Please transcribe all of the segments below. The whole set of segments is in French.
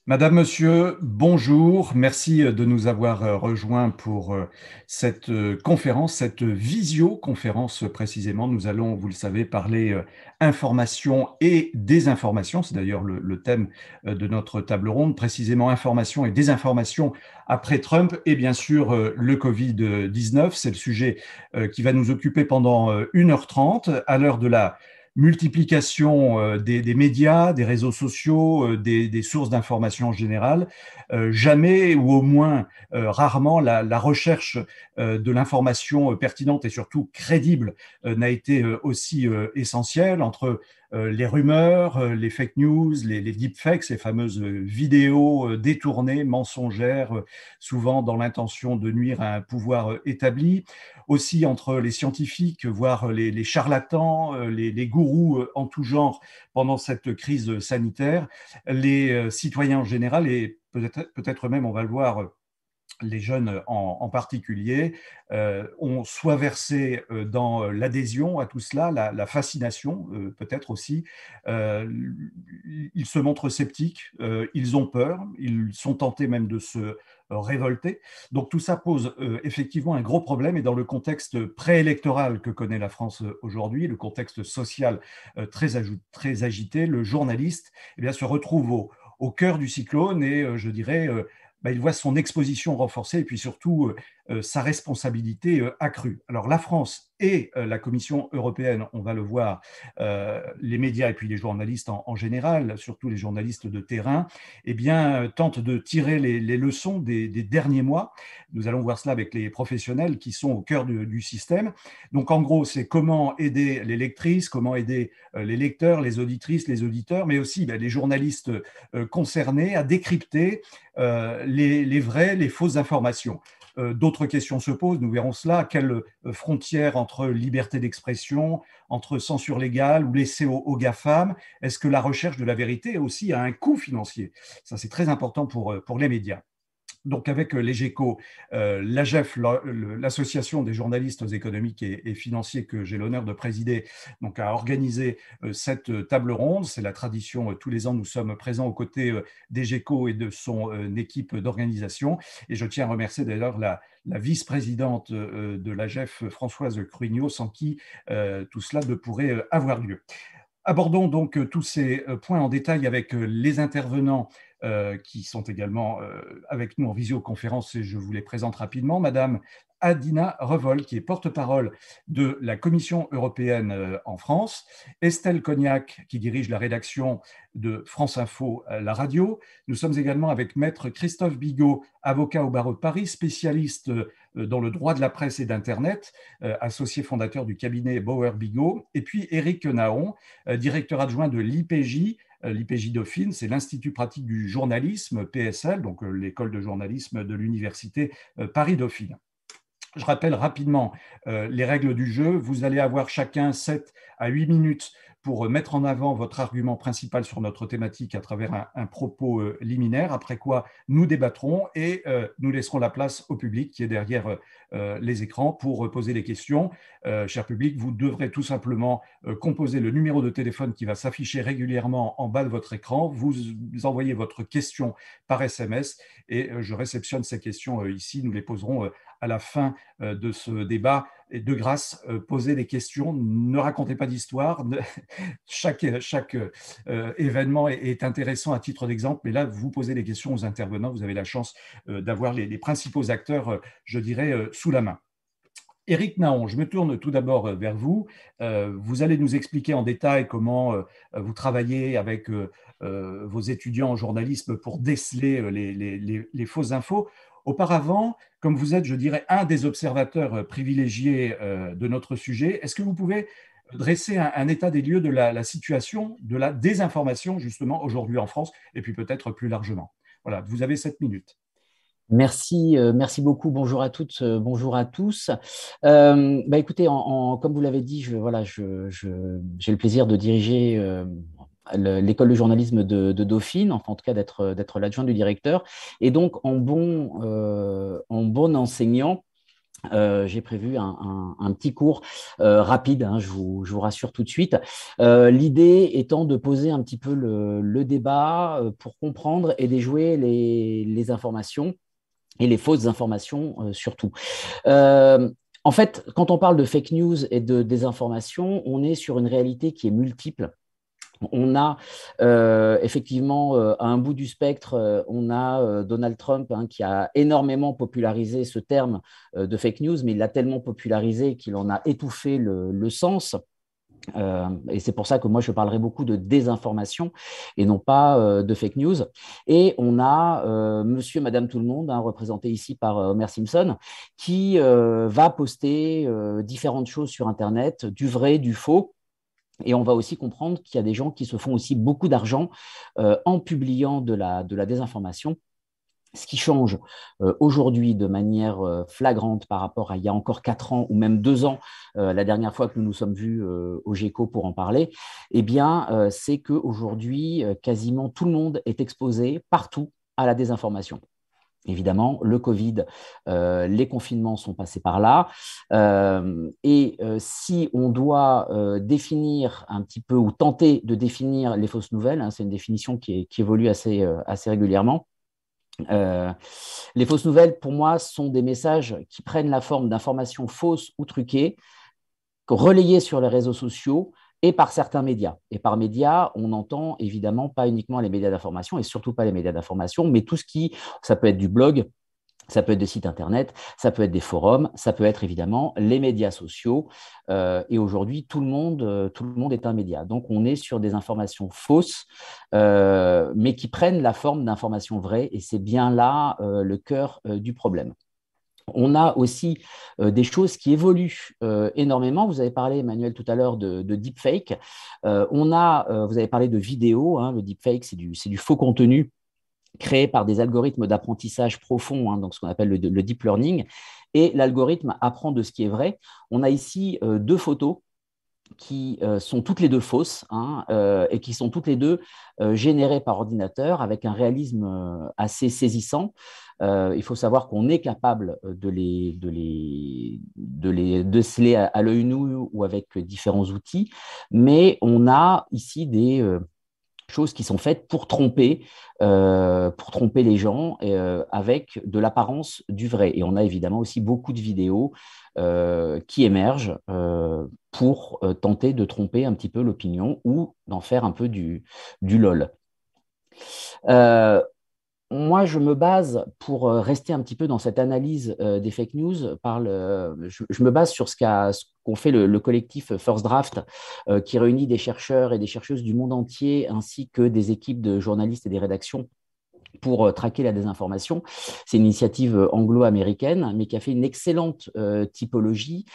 Madame, Monsieur, bonjour. Merci de nous avoir rejoints pour cette conférence, cette visioconférence précisément. Nous allons, vous le savez, parler information et désinformation. C'est d'ailleurs le thème de notre table ronde, précisément information et désinformation après Trump et bien sûr le Covid-19. C'est le sujet qui va nous occuper pendant 1h30 à l'heure de la multiplication des médias, des réseaux sociaux, des sources d'information en général. Jamais, ou au moins rarement, la recherche de l'information pertinente et surtout crédible n'a été aussi essentielle entre les rumeurs, les fake news, les deepfakes, ces fameuses vidéos détournées, mensongères, souvent dans l'intention de nuire à un pouvoir établi, aussi entre les scientifiques, voire les charlatans, les gourous en tout genre pendant cette crise sanitaire, les citoyens en général et peut-être même, on va le voir, les jeunes en particulier, ont soit versé dans l'adhésion à tout cela, la fascination peut-être aussi. Ils se montrent sceptiques, ils ont peur, ils sont tentés même de se révolter. Donc tout ça pose effectivement un gros problème et dans le contexte préélectoral que connaît la France aujourd'hui, le contexte social très agité, le journaliste eh bien, se retrouve au cœur du cyclone et je dirais il voit son exposition renforcée et puis surtout sa responsabilité accrue. Alors la France et la Commission européenne, on va le voir, les médias et puis les journalistes en général, surtout les journalistes de terrain, eh bien, tentent de tirer les leçons des derniers mois. Nous allons voir cela avec les professionnels qui sont au cœur du système. Donc en gros, c'est comment aider les lectrices, comment aider les lecteurs, les auditrices, les auditeurs, mais aussi les journalistes concernés à décrypter les vraies, les fausses informations. D'autres questions se posent, nous verrons cela. Quelle frontière entre liberté d'expression, entre censure légale ou laisser aux GAFAM? Est-ce que la recherche de la vérité aussi a un coût financier? Ça, c'est très important pour les médias. Donc avec les GECO, l'AGEF, l'association des journalistes économiques et financiers que j'ai l'honneur de présider, donc a organisé cette table ronde. C'est la tradition, tous les ans nous sommes présents aux côtés des GECO et de son équipe d'organisation. Et je tiens à remercier d'ailleurs la vice-présidente de l'AGEF, Françoise Cruignot, sans qui tout cela ne pourrait avoir lieu. Abordons donc tous ces points en détail avec les intervenants qui sont également avec nous en visioconférence et je vous les présente rapidement. Madame Adina Revol, qui est porte-parole de la Commission européenne en France, Estelle Cognac, qui dirige la rédaction de France Info, la radio. Nous sommes également avec Maître Christophe Bigot, avocat au barreau de Paris, spécialiste dans le droit de la presse et d'Internet, associé fondateur du cabinet Bauer Bigot, et puis Éric Naon, directeur adjoint de l'IPJ, l'IPJ Dauphine, c'est l'Institut pratique du journalisme, PSL, donc l'école de journalisme de l'Université Paris-Dauphine. Je rappelle rapidement les règles du jeu. Vous allez avoir chacun 7 à 8 minutes pour mettre en avant votre argument principal sur notre thématique à travers un propos liminaire, après quoi nous débattrons et nous laisserons la place au public qui est derrière les écrans pour poser les questions. Cher public, vous devrez tout simplement composer le numéro de téléphone qui va s'afficher régulièrement en bas de votre écran. Vous envoyez votre question par SMS et je réceptionne ces questions ici. Nous les poserons à la fin de ce débat. Et de grâce, posez des questions, ne racontez pas d'histoire. Chaque événement est intéressant à titre d'exemple, mais là, vous posez les questions aux intervenants, vous avez la chance d'avoir les principaux acteurs, je dirais, sous la main. Éric Naon, je me tourne tout d'abord vers vous. Vous allez nous expliquer en détail comment vous travaillez avec vos étudiants en journalisme pour déceler les fausses infos. Auparavant, comme vous êtes, je dirais, un des observateurs privilégiés de notre sujet, est-ce que vous pouvez dresser un état des lieux de la situation de la désinformation, justement, aujourd'hui en France, et puis peut-être plus largement? Voilà, vous avez 7 minutes. Merci, merci beaucoup. Bonjour à toutes, bonjour à tous. Écoutez, comme vous l'avez dit, j'ai le plaisir de diriger l'école de journalisme de Dauphine, enfin en tout cas d'être l'adjoint du directeur. Et donc, en bon enseignant, j'ai prévu un petit cours rapide, hein, je vous rassure tout de suite. L'idée étant de poser un petit peu le débat pour comprendre et déjouer les informations et les fausses informations surtout. Euh, En fait, quand on parle de fake news et de désinformation, on est sur une réalité qui est multiple. On a effectivement à un bout du spectre, on a Donald Trump, hein, qui a énormément popularisé ce terme de fake news, mais il l'a tellement popularisé qu'il en a étouffé le sens. Et c'est pour ça que moi, je parlerai beaucoup de désinformation et non pas de fake news. Et on a monsieur, madame, tout le monde, hein, représenté ici par Homer Simpson, qui va poster différentes choses sur Internet, du vrai, du faux. Et on va aussi comprendre qu'il y a des gens qui se font aussi beaucoup d'argent en publiant de la désinformation. Ce qui change aujourd'hui de manière flagrante par rapport à il y a encore 4 ans ou même 2 ans, la dernière fois que nous nous sommes vus au GECO pour en parler, eh bien, c'est qu'aujourd'hui, quasiment tout le monde est exposé partout à la désinformation. Évidemment, le Covid, les confinements sont passés par là. Si on doit définir un petit peu ou tenter de définir les fausses nouvelles, hein, c'est une définition qui évolue assez régulièrement. Euh, les fausses nouvelles, pour moi, sont des messages qui prennent la forme d'informations fausses ou truquées, relayées sur les réseaux sociaux et par certains médias. Et par médias, on entend évidemment pas uniquement les médias d'information et surtout pas les médias d'information, mais tout ce qui, ça peut être du blog, ça peut être des sites internet, ça peut être des forums, ça peut être évidemment les médias sociaux. Et aujourd'hui, tout le monde est un média. Donc, on est sur des informations fausses, mais qui prennent la forme d'informations vraies. Et c'est bien là le cœur du problème. On a aussi des choses qui évoluent énormément. Vous avez parlé, Emmanuel, tout à l'heure de deepfake. Vous avez parlé de vidéo. Hein. Le deepfake, c'est du faux contenu créé par des algorithmes d'apprentissage profond, hein, donc ce qu'on appelle le deep learning, et l'algorithme apprend de ce qui est vrai. On a ici 2 photos qui sont toutes les deux fausses, hein, et qui sont toutes les deux générées par ordinateur avec un réalisme assez saisissant. Il faut savoir qu'on est capable de les déceler à l'œil nu ou avec différents outils, mais on a ici des choses qui sont faites pour tromper les gens avec de l'apparence du vrai. Et on a évidemment aussi beaucoup de vidéos qui émergent pour tenter de tromper un petit peu l'opinion ou d'en faire un peu du LOL. Euh, Moi, je me base, pour rester un petit peu dans cette analyse des fake news, je me base sur ce qu'ont fait le collectif First Draft, qui réunit des chercheurs et des chercheuses du monde entier, ainsi que des équipes de journalistes et des rédactions pour traquer la désinformation. C'est une initiative anglo-américaine, mais qui a fait une excellente typologie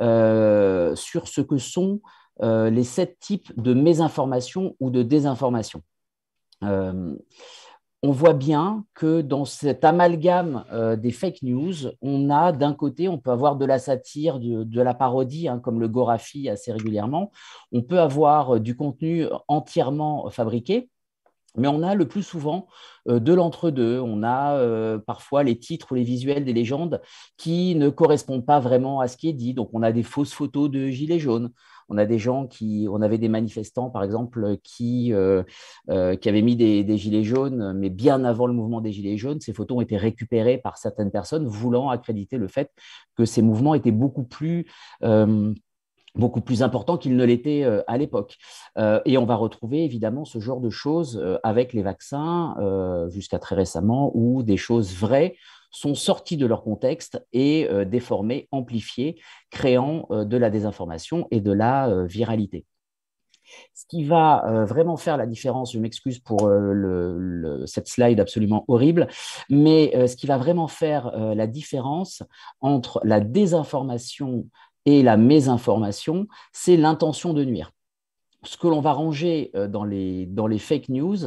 sur ce que sont les 7 types de mésinformation ou de désinformation. Euh, on voit bien que dans cet amalgame des fake news, on a d'un côté, on peut avoir de la satire, de la parodie, hein, comme le Gorafi assez régulièrement. On peut avoir du contenu entièrement fabriqué, mais on a le plus souvent de l'entre-deux. On a parfois les titres ou les visuels des légendes qui ne correspondent pas vraiment à ce qui est dit. Donc, on a des fausses photos de gilets jaunes. On a des gens on avait des manifestants, par exemple, qui avaient mis des gilets jaunes, mais bien avant le mouvement des gilets jaunes. Ces photos ont été récupérées par certaines personnes voulant accréditer le fait que ces mouvements étaient beaucoup plus important qu'il ne l'était à l'époque. Et on va retrouver évidemment ce genre de choses avec les vaccins jusqu'à très récemment, où des choses vraies sont sorties de leur contexte et déformées, amplifiées, créant de la désinformation et de la viralité. Ce qui va vraiment faire la différence, je m'excuse pour cette slide absolument horrible, mais ce qui va vraiment faire la différence entre la désinformation et la mésinformation, c'est l'intention de nuire. Ce que l'on va ranger dans les fake news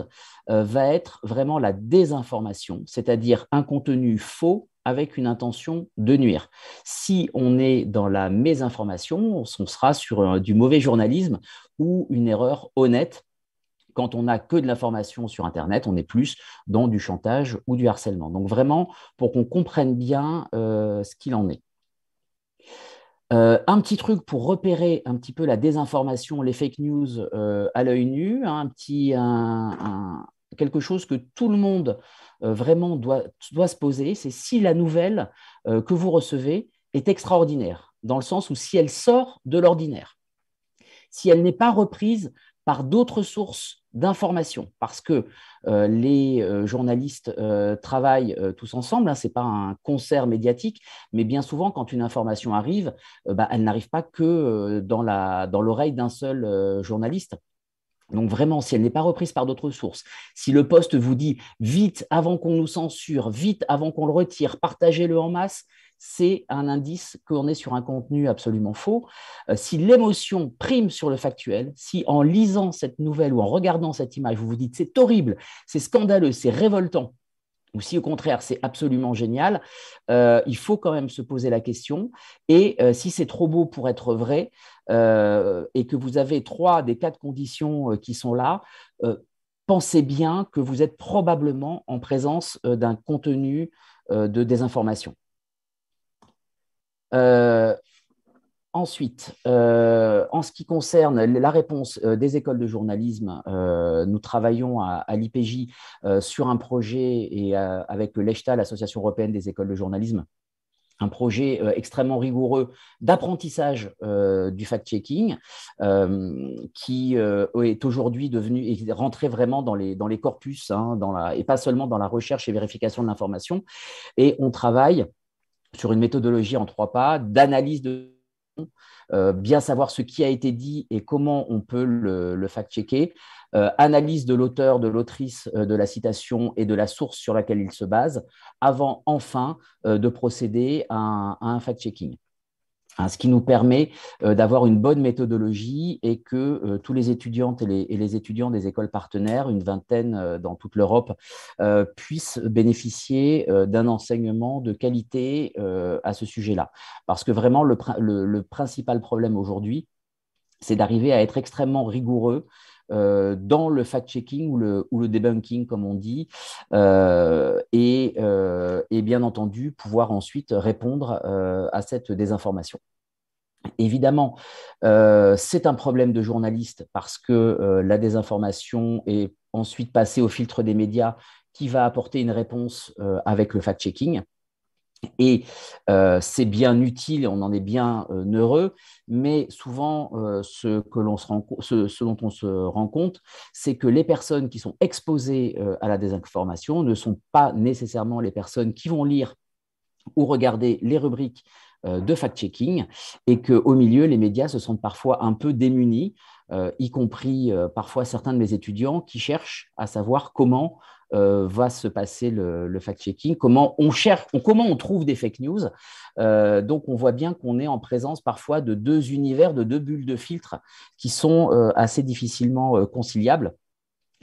va être vraiment la désinformation, c'est-à-dire un contenu faux avec une intention de nuire. Si on est dans la mésinformation, on sera sur du mauvais journalisme ou une erreur honnête quand on n'a que de l'information sur Internet, on est plus dans du chantage ou du harcèlement. Donc vraiment, pour qu'on comprenne bien ce qu'il en est. Un petit truc pour repérer un petit peu la désinformation, les fake news à l'œil nu, hein, quelque chose que tout le monde vraiment doit se poser, c'est si la nouvelle que vous recevez est extraordinaire, dans le sens où si elle sort de l'ordinaire, si elle n'est pas reprise par d'autres sources d'informations, parce que les journalistes travaillent tous ensemble, hein, ce n'est pas un concert médiatique, mais bien souvent, quand une information arrive, elle n'arrive pas que dans l'oreille d'un seul journaliste. Donc vraiment, si elle n'est pas reprise par d'autres sources, si le poste vous dit vite avant qu'on nous censure, vite avant qu'on le retire, partagez-le en masse, c'est un indice qu'on est sur un contenu absolument faux. Si l'émotion prime sur le factuel, si en lisant cette nouvelle ou en regardant cette image, vous vous dites c'est horrible, c'est scandaleux, c'est révoltant, ou si au contraire c'est absolument génial, il faut quand même se poser la question. Et si c'est trop beau pour être vrai et que vous avez 3 des 4 conditions qui sont là, pensez bien que vous êtes probablement en présence d'un contenu de désinformation. Ensuite, en ce qui concerne la réponse des écoles de journalisme, nous travaillons à l'IPJ sur un projet et avec l'EJTA, l'Association européenne des écoles de journalisme, un projet extrêmement rigoureux d'apprentissage du fact-checking qui est aujourd'hui est rentré vraiment dans les corpus, hein, et pas seulement dans la recherche et vérification de l'information. Et on travaille sur une méthodologie en 3 pas d'analyse de bien savoir ce qui a été dit et comment on peut le fact-checker, analyse de l'auteur, de l'autrice de la citation et de la source sur laquelle il se base, avant enfin de procéder à un fact-checking. Hein, ce qui nous permet d'avoir une bonne méthodologie et que tous les étudiantes et les étudiants des écoles partenaires, une vingtaine dans toute l'Europe, puissent bénéficier d'un enseignement de qualité à ce sujet-là. Parce que vraiment, le principal problème aujourd'hui, c'est d'arriver à être extrêmement rigoureux dans le fact-checking ou le debunking, comme on dit, et bien entendu, pouvoir ensuite répondre à cette désinformation. Évidemment, c'est un problème de journaliste parce que la désinformation est ensuite passée au filtre des médias qui va apporter une réponse avec le fact-checking. Et c'est bien utile, on en est bien heureux, mais souvent, ce dont on se rend compte, c'est que les personnes qui sont exposées à la désinformation ne sont pas nécessairement les personnes qui vont lire ou regarder les rubriques de fact-checking et qu'au milieu, les médias se sentent parfois un peu démunis, y compris parfois certains de mes étudiants qui cherchent à savoir comment va se passer le fact-checking, comment on trouve des fake news. Donc, on voit bien qu'on est en présence parfois de 2 univers, de 2 bulles de filtre qui sont assez difficilement conciliables.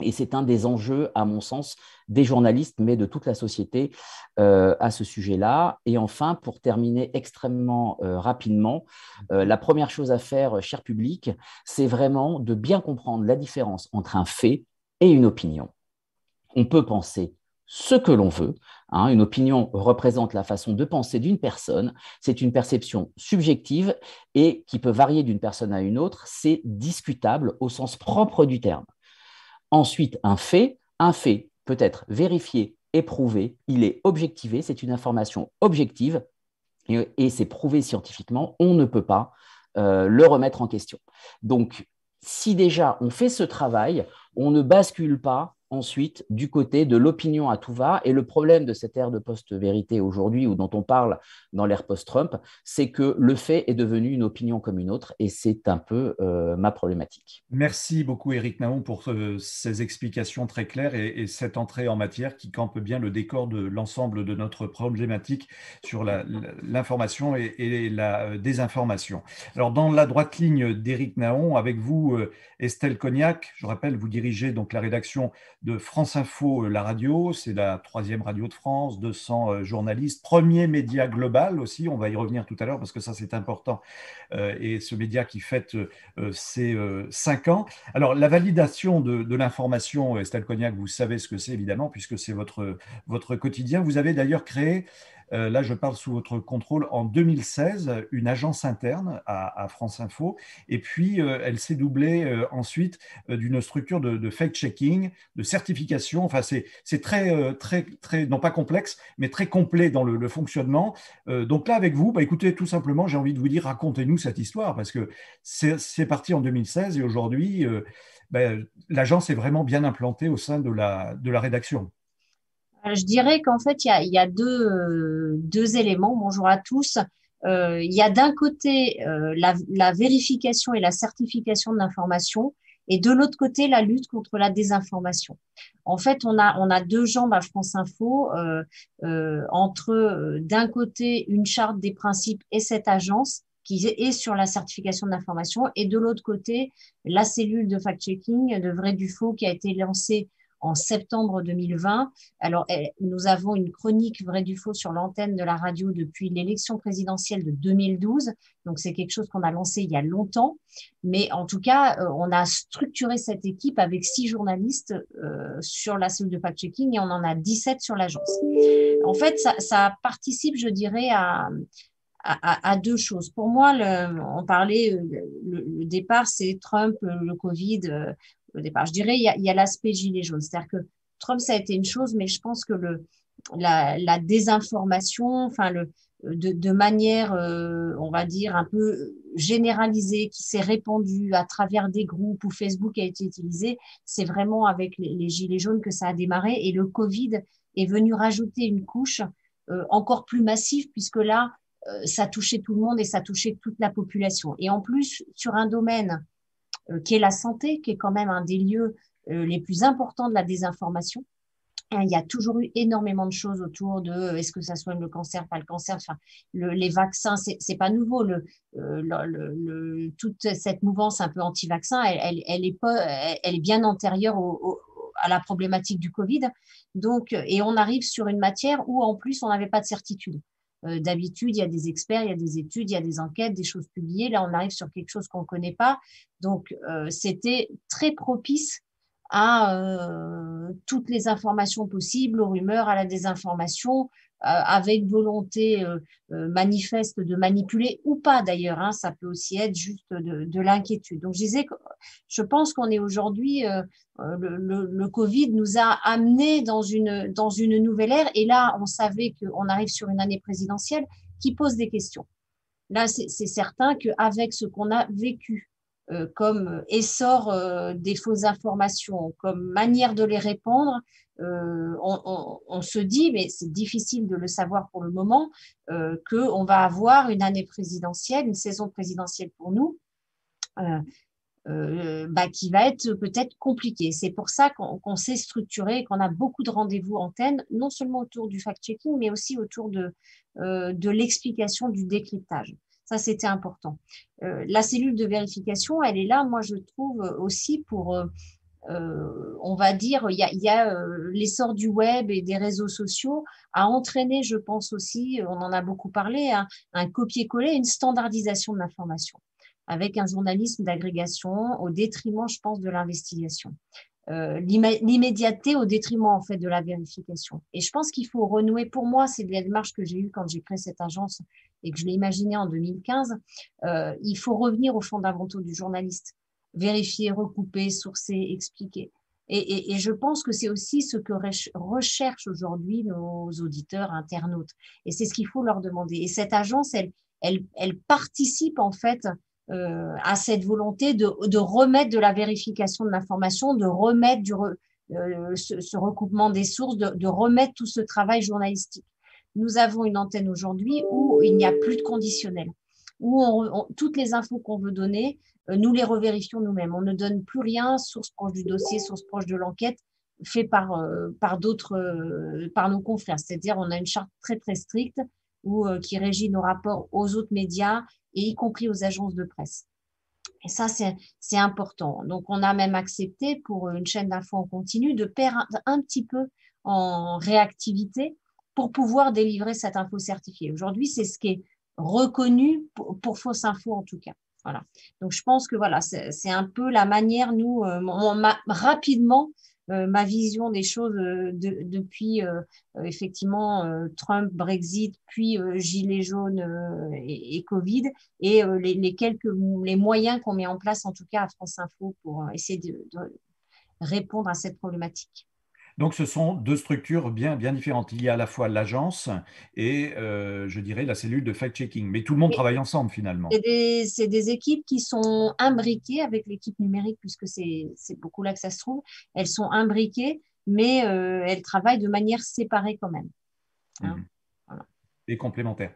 Et c'est un des enjeux, à mon sens, des journalistes, mais de toute la société à ce sujet-là. Et enfin, pour terminer extrêmement rapidement, la première chose à faire, cher public, c'est vraiment de bien comprendre la différence entre un fait et une opinion. On peut penser ce que l'on veut. Hein, une opinion représente la façon de penser d'une personne. C'est une perception subjective et qui peut varier d'une personne à une autre. C'est discutable au sens propre du terme. Ensuite, un fait peut être vérifié, éprouvé, il est objectivé, c'est une information objective et c'est prouvé scientifiquement, on ne peut pas le remettre en question. Donc, si déjà on fait ce travail, on ne bascule pas ensuite du côté de l'opinion à tout va. Et le problème de cette ère de post-vérité aujourd'hui, ou dont on parle dans l'ère post-Trump, c'est que le fait est devenu une opinion comme une autre, et c'est un peu ma problématique. Merci beaucoup, Éric Naon, pour ces explications très claires et cette entrée en matière qui campe bien le décor de l'ensemble de notre problématique sur l'information et la désinformation. Alors, dans la droite ligne d'Éric Naon, avec vous, Estelle Cognac, je rappelle, vous dirigez donc la rédaction de France Info, la radio. C'est la troisième radio de France, 200 journalistes, premier média global aussi. On va y revenir tout à l'heure parce que ça, c'est important. Et ce média qui fête ses 5 ans. Alors, la validation de l'information, Estelle Cognac, vous savez ce que c'est évidemment, puisque c'est votre quotidien. Vous avez d'ailleurs créé, là je parle sous votre contrôle, en 2016, une agence interne à France Info, et puis elle s'est doublée ensuite d'une structure de fact-checking, de certification. Enfin, c'est très, non pas complexe, mais très complet dans le fonctionnement. Donc là, avec vous, bah, écoutez, tout simplement, j'ai envie de vous dire, racontez-nous cette histoire, parce que c'est parti en 2016 et aujourd'hui, ben, l'agence est vraiment bien implantée au sein de la rédaction. Je dirais qu'en fait, il y a deux éléments. Bonjour à tous. Il y a d'un côté la vérification et la certification de l'information, et de l'autre côté la lutte contre la désinformation. En fait, on a deux jambes à France Info, entre d'un côté une charte des principes et cette agence qui est sur la certification de l'information, et de l'autre côté la cellule de fact-checking de Vrai du Faux qui a été lancée en septembre 2020. Alors, nous avons une chronique Vrai du Faux sur l'antenne de la radio depuis l'élection présidentielle de 2012. Donc, c'est quelque chose qu'on a lancé il y a longtemps. Mais en tout cas, on a structuré cette équipe avec 6 journalistes sur la cellule de fact-checking et on en a 17 sur l'agence. En fait, ça participe, je dirais, à deux choses. Pour moi, on parlait, le départ, c'est Trump, le Covid, le départ. Je dirais, il y a l'aspect gilet jaune. C'est-à-dire que Trump, ça a été une chose, mais je pense que la désinformation, enfin, de manière, on va dire, un peu généralisée, qui s'est répandue à travers des groupes où Facebook a été utilisé, c'est vraiment avec les gilets jaunes que ça a démarré. Et le Covid est venu rajouter une couche encore plus massive, puisque là, ça touchait tout le monde et ça touchait toute la population. Et en plus, sur un domaine qui est la santé, qui est quand même un des lieux les plus importants de la désinformation, il y a toujours eu énormément de choses autour de est-ce que ça soigne le cancer, pas le cancer, enfin, les vaccins, c'est pas nouveau. Toute cette mouvance un peu anti-vaccin, elle est bien antérieure à la problématique du Covid. Donc, et on arrive sur une matière où en plus on n'avait pas de certitude. D'habitude, il y a des experts, il y a des études, il y a des enquêtes, des choses publiées. Là, on arrive sur quelque chose qu'on ne connaît pas. Donc, c'était très propice à toutes les informations possibles, aux rumeurs, à la désinformation, avec volonté manifeste de manipuler ou pas d'ailleurs. Hein, ça peut aussi être juste de l'inquiétude. Donc, je disais que je pense qu'on est aujourd'hui, le Covid nous a amenés dans une nouvelle ère. Et là, on savait qu'on arrive sur une année présidentielle qui pose des questions. Là, c'est certain qu'avec ce qu'on a vécu, comme essor des fausses informations, comme manière de les répandre, on se dit, mais c'est difficile de le savoir pour le moment, qu'on va avoir une année présidentielle, une saison présidentielle pour nous, qui va être peut-être compliquée. C'est pour ça qu'on s'est structuré, qu'on a beaucoup de rendez-vous antennes, non seulement autour du fact-checking, mais aussi autour de l'explication du décryptage. Ça, c'était important. La cellule de vérification, elle est là, moi, je trouve aussi pour, on va dire, il y a l'essor du web et des réseaux sociaux a entraîné, je pense aussi, on en a beaucoup parlé, un copier-coller, une standardisation de l'information, avec un journalisme d'agrégation au détriment, je pense, de l'investigation. L'immédiateté au détriment en fait de la vérification. Et je pense qu'il faut renouer, pour moi, c'est la démarche que j'ai eue quand j'ai créé cette agence et que je l'ai imaginée en 2015, il faut revenir aux fondamentaux du journaliste, vérifier, recouper, sourcer, expliquer. Et je pense que c'est aussi ce que recherchent aujourd'hui nos auditeurs, internautes. Et c'est ce qu'il faut leur demander. Et cette agence, elle participe en fait à cette volonté de remettre de la vérification de l'information, de remettre ce recoupement des sources, de remettre tout ce travail journalistique. Nous avons une antenne aujourd'hui où il n'y a plus de conditionnel, où toutes les infos qu'on veut donner, nous les revérifions nous-mêmes. On ne donne plus rien, source proche du dossier, source proche de l'enquête, fait par d'autres, par nos confrères. C'est-à-dire, on a une charte très très stricte qui régit nos rapports aux autres médias et y compris aux agences de presse. Et ça, c'est important. Donc, on a même accepté pour une chaîne d'infos en continu de perdre un petit peu en réactivité pour pouvoir délivrer cette info certifiée. Aujourd'hui, c'est ce qui est reconnu pour fausse info en tout cas. Voilà. Donc, je pense que voilà, c'est un peu la manière, nous, rapidement, ma vision des choses depuis effectivement Trump, Brexit, puis Gilets jaunes et Covid, et les moyens qu'on met en place, en tout cas à France Info, pour essayer de répondre à cette problématique. Donc, ce sont deux structures bien différentes. Il y a à la fois l'agence et, je dirais, la cellule de fact-checking. Mais tout le monde Et travaille ensemble, finalement. c'est des équipes qui sont imbriquées avec l'équipe numérique, puisque c'est beaucoup là que ça se trouve. Elles sont imbriquées, mais elles travaillent de manière séparée quand même. Hein. Mhm. Voilà. Et complémentaires.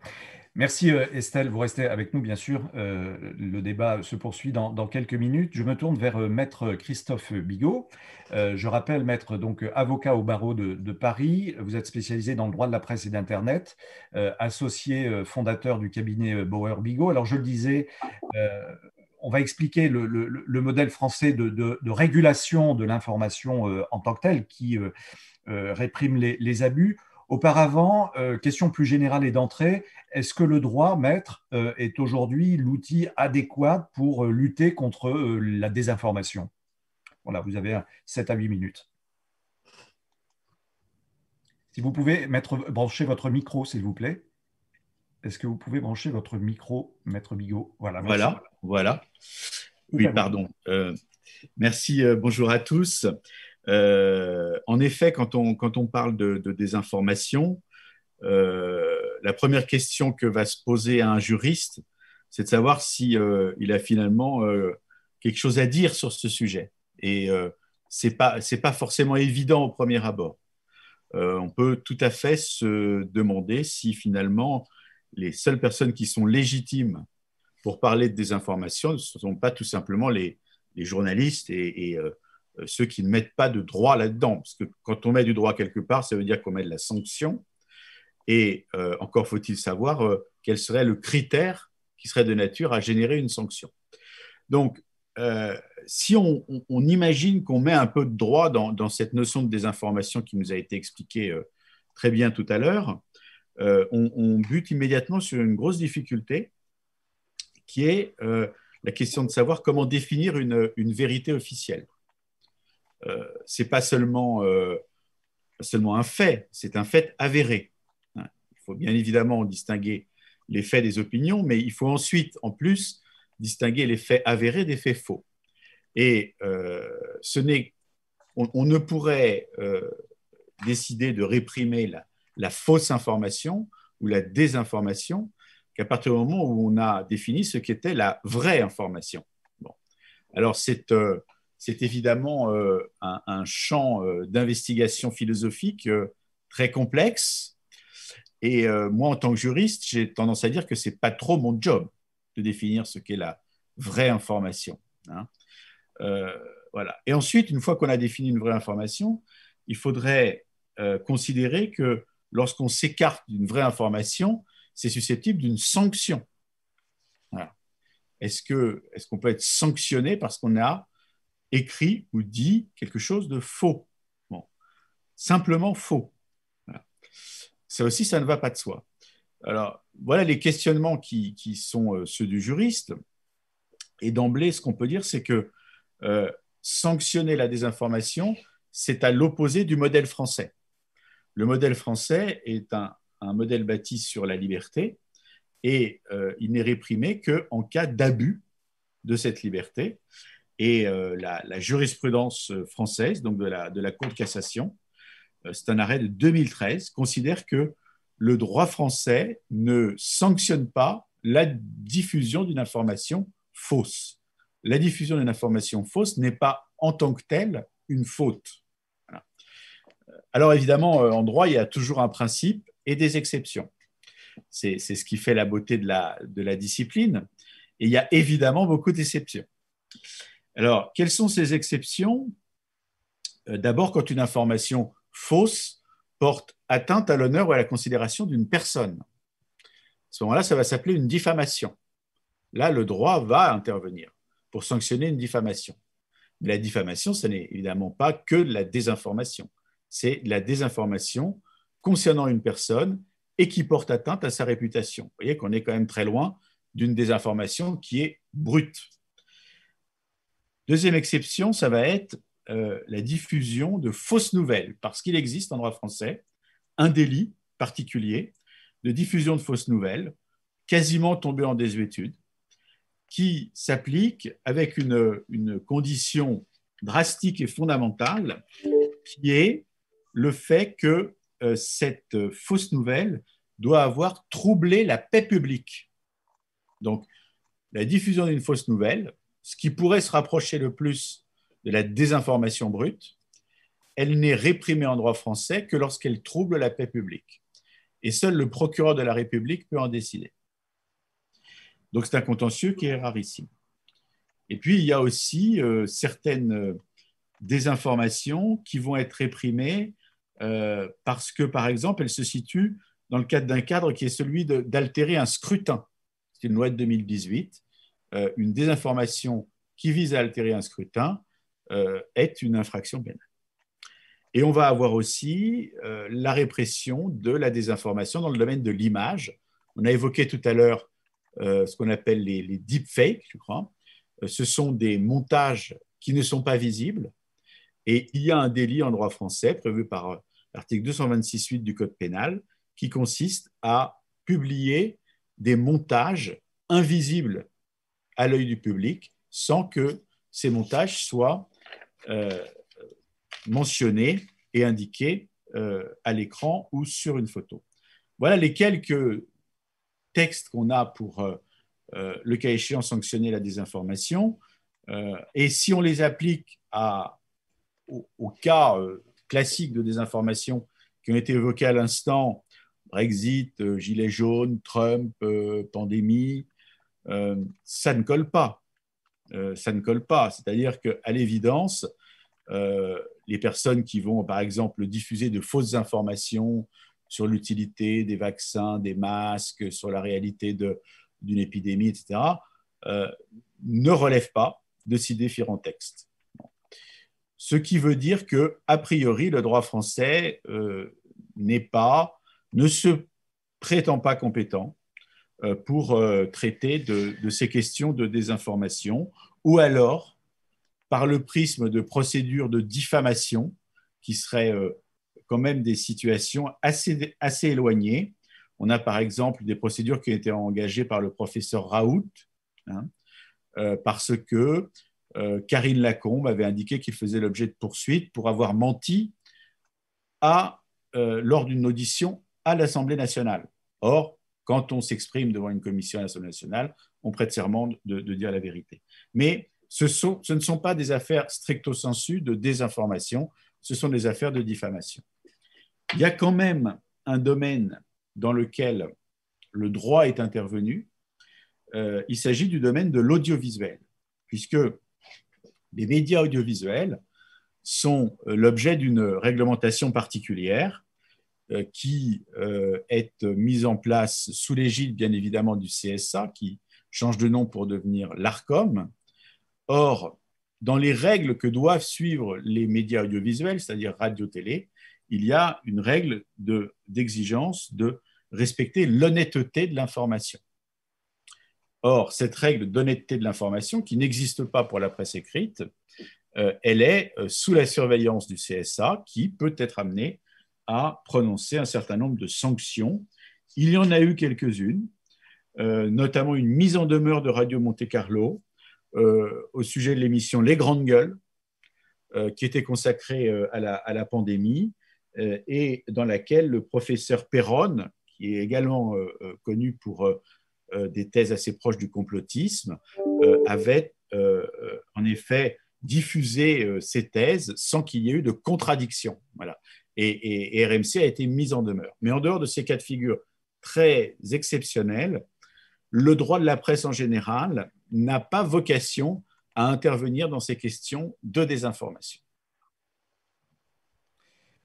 Merci Estelle, vous restez avec nous bien sûr. Le débat se poursuit dans quelques minutes. Je me tourne vers Maître Christophe Bigot. Je rappelle, Maître, donc avocat au barreau de Paris. Vous êtes spécialisé dans le droit de la presse et d'Internet, associé fondateur du cabinet Bauer Bigot. Alors je le disais, euh, on va expliquer le modèle français de régulation de l'information en tant que tel qui réprime les abus. Auparavant, question plus générale et d'entrée, est-ce que le droit, maître, est aujourd'hui l'outil adéquat pour lutter contre la désinformation? Voilà, vous avez 7 à 8 minutes. Si vous pouvez brancher votre micro, s'il vous plaît. Est-ce que vous pouvez brancher votre micro, maître Bigot? Voilà, merci. Voilà. C'est Oui, à vous. pardon. Merci, bonjour à tous. En effet, quand on parle de désinformation, la première question que va se poser à un juriste, c'est de savoir si il a finalement quelque chose à dire sur ce sujet. Et c'est pas forcément évident au premier abord. On peut tout à fait se demander si finalement les seules personnes qui sont légitimes pour parler de désinformation ne sont pas tout simplement les journalistes et ceux qui ne mettent pas de droit là-dedans. Parce que quand on met du droit quelque part, ça veut dire qu'on met de la sanction. Et encore faut-il savoir quel serait le critère qui serait de nature à générer une sanction. Donc, si on imagine qu'on met un peu de droit dans cette notion de désinformation qui nous a été expliquée très bien tout à l'heure, on bute immédiatement sur une grosse difficulté qui est la question de savoir comment définir une vérité officielle. Ce n'est pas seulement un fait, c'est un fait avéré. Il faut bien évidemment distinguer les faits des opinions, mais il faut ensuite, en plus, distinguer les faits avérés des faits faux. Et on ne pourrait décider de réprimer la fausse information ou la désinformation qu'à partir du moment où on a défini ce qu'était la vraie information. Bon. Alors, c'est évidemment un champ d'investigation philosophique très complexe. Et moi, en tant que juriste, j'ai tendance à dire que ce n'est pas trop mon job de définir ce qu'est la vraie information. Hein. Voilà. Et ensuite, une fois qu'on a défini une vraie information, il faudrait considérer que lorsqu'on s'écarte d'une vraie information, c'est susceptible d'une sanction. Voilà. Est-ce qu'on peut être sanctionné parce qu'on a écrit ou dit quelque chose de faux? Bon. Simplement faux. Voilà. Ça aussi, ça ne va pas de soi. Alors, voilà les questionnements qui sont ceux du juriste. Et d'emblée, ce qu'on peut dire, c'est que sanctionner la désinformation, c'est à l'opposé du modèle français. Le modèle français est un modèle bâti sur la liberté et il n'est réprimé qu'en cas d'abus de cette liberté. Et la jurisprudence française, donc de la Cour de cassation, c'est un arrêt de 2013, considère que le droit français ne sanctionne pas la diffusion d'une information fausse. La diffusion d'une information fausse n'est pas en tant que telle une faute. Voilà. Alors évidemment, en droit, il y a toujours un principe et des exceptions. C'est ce qui fait la beauté de la discipline. Et il y a évidemment beaucoup d'exceptions. Alors, quelles sont ces exceptions? D'abord, quand une information fausse porte atteinte à l'honneur ou à la considération d'une personne. À ce moment-là, ça va s'appeler une diffamation. Là, le droit va intervenir pour sanctionner une diffamation. Mais la diffamation, ce n'est évidemment pas que de la désinformation. C'est de la désinformation concernant une personne et qui porte atteinte à sa réputation. Vous voyez qu'on est quand même très loin d'une désinformation qui est brute. Deuxième exception, ça va être la diffusion de fausses nouvelles, parce qu'il existe en droit français un délit particulier de diffusion de fausses nouvelles, quasiment tombé en désuétude, qui s'applique avec une condition drastique et fondamentale, qui est le fait que cette fausse nouvelle doit avoir troublé la paix publique. Donc, la diffusion d'une fausse nouvelle, ce qui pourrait se rapprocher le plus de la désinformation brute, elle n'est réprimée en droit français que lorsqu'elle trouble la paix publique. Et seul le procureur de la République peut en décider. Donc, c'est un contentieux qui est rarissime. Et puis, il y a aussi certaines désinformations qui vont être réprimées parce que, par exemple, elles se situent dans le cadre d'un cadre qui est celui d'altérer un scrutin. C'est une loi de 2018. Une désinformation qui vise à altérer un scrutin est une infraction pénale. Et on va avoir aussi la répression de la désinformation dans le domaine de l'image. On a évoqué tout à l'heure ce qu'on appelle les deepfakes, je crois. Ce sont des montages qui ne sont pas visibles. Et il y a un délit en droit français prévu par l'article 226.8 du Code pénal qui consiste à publier des montages invisibles à l'œil du public sans que ces montages soient mentionnés et indiqués à l'écran ou sur une photo. Voilà les quelques textes qu'on a pour, le cas échéant, sanctionner la désinformation. Et si on les applique au cas classique de désinformation qui ont été évoqués à l'instant, Brexit, Gilets jaunes, Trump, pandémie, ça ne colle pas. Ça ne colle pas. C'est-à-dire qu'à l'évidence, les personnes qui vont, par exemple, diffuser de fausses informations sur l'utilité des vaccins, des masques, sur la réalité d'une épidémie, etc., ne relèvent pas de ces différents textes. Ce qui veut dire qu'a priori, le droit français ne se prétend pas compétent pour traiter de ces questions de désinformation, ou alors par le prisme de procédures de diffamation, qui seraient quand même des situations assez éloignées. On a par exemple des procédures qui ont été engagées par le professeur Raoult, parce que Karine Lacombe avait indiqué qu'il faisait l'objet de poursuites pour avoir menti lors d'une audition à l'Assemblée nationale. Or, quand on s'exprime devant une commission à l'Assemblée nationale, on prête serment de dire la vérité. Mais ce ne sont pas des affaires stricto sensu de désinformation, ce sont des affaires de diffamation. Il y a quand même un domaine dans lequel le droit est intervenu. Il s'agit du domaine de l'audiovisuel, puisque les médias audiovisuels sont l'objet d'une réglementation particulière qui est mise en place sous l'égide, bien évidemment, du CSA, qui change de nom pour devenir l'ARCOM. Or, dans les règles que doivent suivre les médias audiovisuels, c'est-à-dire radio-télé, il y a une règle d'exigence de respecter l'honnêteté de l'information. Or, cette règle d'honnêteté de l'information, qui n'existe pas pour la presse écrite, elle est sous la surveillance du CSA, qui peut être amené à prononcer un certain nombre de sanctions. Il y en a eu quelques-unes, notamment une mise en demeure de Radio Monte-Carlo au sujet de l'émission Les Grandes Gueules, qui était consacrée à la pandémie, et dans laquelle le professeur Perron, qui est également connu pour des thèses assez proches du complotisme, avait en effet diffusé ces thèses sans qu'il y ait eu de contradiction. Voilà. Et RMC a été mise en demeure. Mais en dehors de ces cas de figure très exceptionnels, le droit de la presse en général n'a pas vocation à intervenir dans ces questions de désinformation.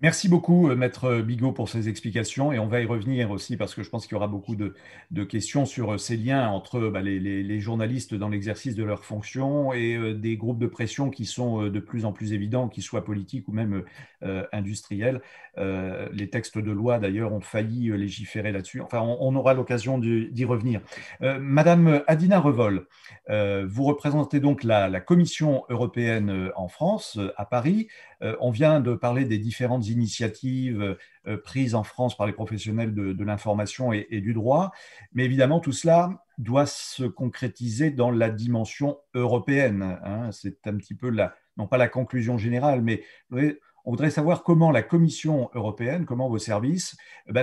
Merci beaucoup, Maître Bigot, pour ces explications. Et on va y revenir aussi parce que je pense qu'il y aura beaucoup de questions sur ces liens entre les journalistes dans l'exercice de leurs fonctions et des groupes de pression qui sont de plus en plus évidents, qu'ils soient politiques ou même industriels. Les textes de loi, d'ailleurs, ont failli légiférer là-dessus. Enfin, on aura l'occasion d'y revenir. Madame Adina Revol, vous représentez donc la Commission européenne en France, à Paris. On vient de parler des différentes initiatives prises en France par les professionnels de l'information et du droit, mais évidemment tout cela doit se concrétiser dans la dimension européenne, hein. C'est un petit peu non pas la conclusion générale, mais on voudrait savoir comment la Commission européenne, comment vos services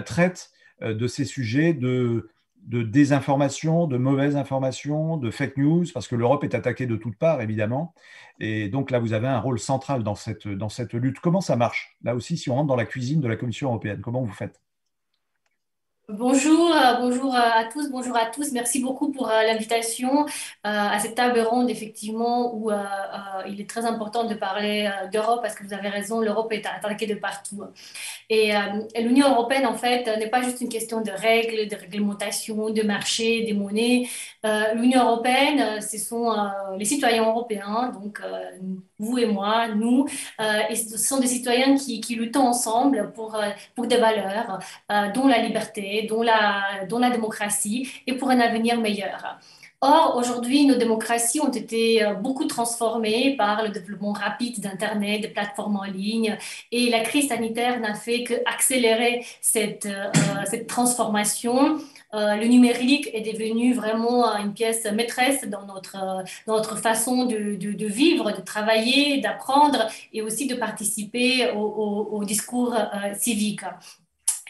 traitent de ces sujets de désinformation, de mauvaise information, de fake news, parce que l'Europe est attaquée de toutes parts, évidemment. Et donc là, vous avez un rôle central dans cette lutte. Comment ça marche? Là aussi, si on rentre dans la cuisine de la Commission européenne, comment vous faites? Bonjour, bonjour à tous, bonjour à tous. Merci beaucoup pour l'invitation à cette table ronde, effectivement, où il est très important de parler d'Europe parce que vous avez raison, l'Europe est attaquée de partout. Et l'Union européenne, en fait, n'est pas juste une question de règles, de réglementation, de marché, des monnaies. L'Union européenne, ce sont les citoyens européens, donc vous et moi, nous, et ce sont des citoyens qui luttent ensemble pour des valeurs, dont la liberté, dont la démocratie, et pour un avenir meilleur. Or, aujourd'hui, nos démocraties ont été beaucoup transformées par le développement rapide d'Internet, des plateformes en ligne, et la crise sanitaire n'a fait qu'accélérer cette transformation. Le numérique est devenu vraiment une pièce maîtresse dans notre façon de vivre, de travailler, d'apprendre et aussi de participer au discours civique.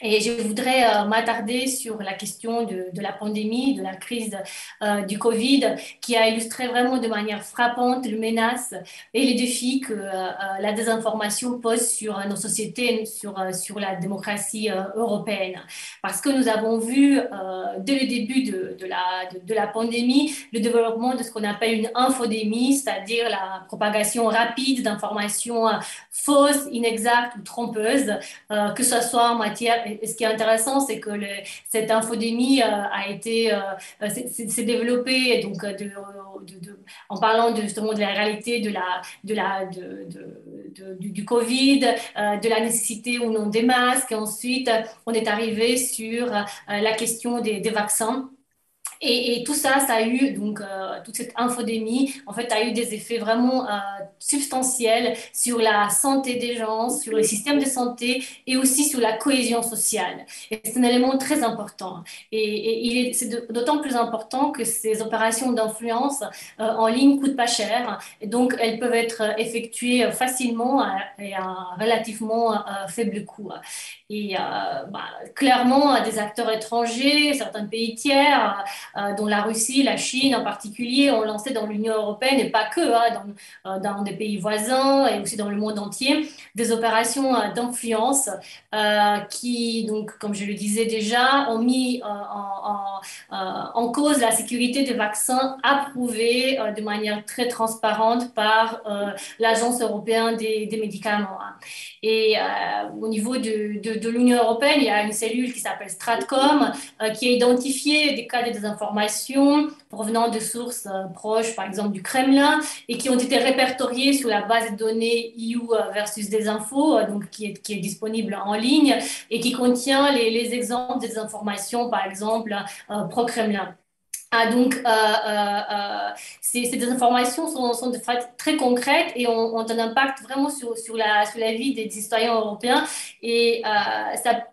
Et je voudrais m'attarder sur la question de la pandémie, de la crise du Covid, qui a illustré vraiment de manière frappante les menaces et les défis que la désinformation pose sur nos sociétés, sur la démocratie européenne. Parce que nous avons vu dès le début de la pandémie le développement de ce qu'on appelle une infodémie, c'est-à-dire la propagation rapide d'informations fausses, inexactes ou trompeuses, que ce soit en matière. Et ce qui est intéressant, c'est que cette infodémie s'est développée donc, en parlant justement de la réalité du Covid, de la nécessité ou non des masques. Et ensuite, on est arrivé sur la question des vaccins. Et tout ça, ça a eu, donc, toute cette infodémie, en fait, a eu des effets vraiment substantiels sur la santé des gens, sur le système de santé et aussi sur la cohésion sociale. Et c'est un élément très important. Et c'est d'autant plus important que ces opérations d'influence en ligne coûtent pas cher. Et donc, elles peuvent être effectuées facilement et à un relativement faible coût. Et clairement, des acteurs étrangers, certains pays tiers, dont la Russie, la Chine en particulier, ont lancé dans l'Union européenne, et pas que, dans des pays voisins et aussi dans le monde entier, des opérations d'influence qui, donc, comme je le disais déjà, ont mis en cause la sécurité des vaccins approuvés de manière très transparente par l'Agence européenne des médicaments. Et au niveau de l'Union européenne, il y a une cellule qui s'appelle Stratcom qui a identifié des cas de désinformation provenant de sources proches, par exemple du Kremlin, et qui ont été répertoriés sur la base de données EU versus des infos, donc qui est disponible en ligne et qui contient les exemples des informations, par exemple, pro-Kremlin. Donc, ces informations sont de fait très concrètes et ont un impact vraiment sur la vie des citoyens européens. Et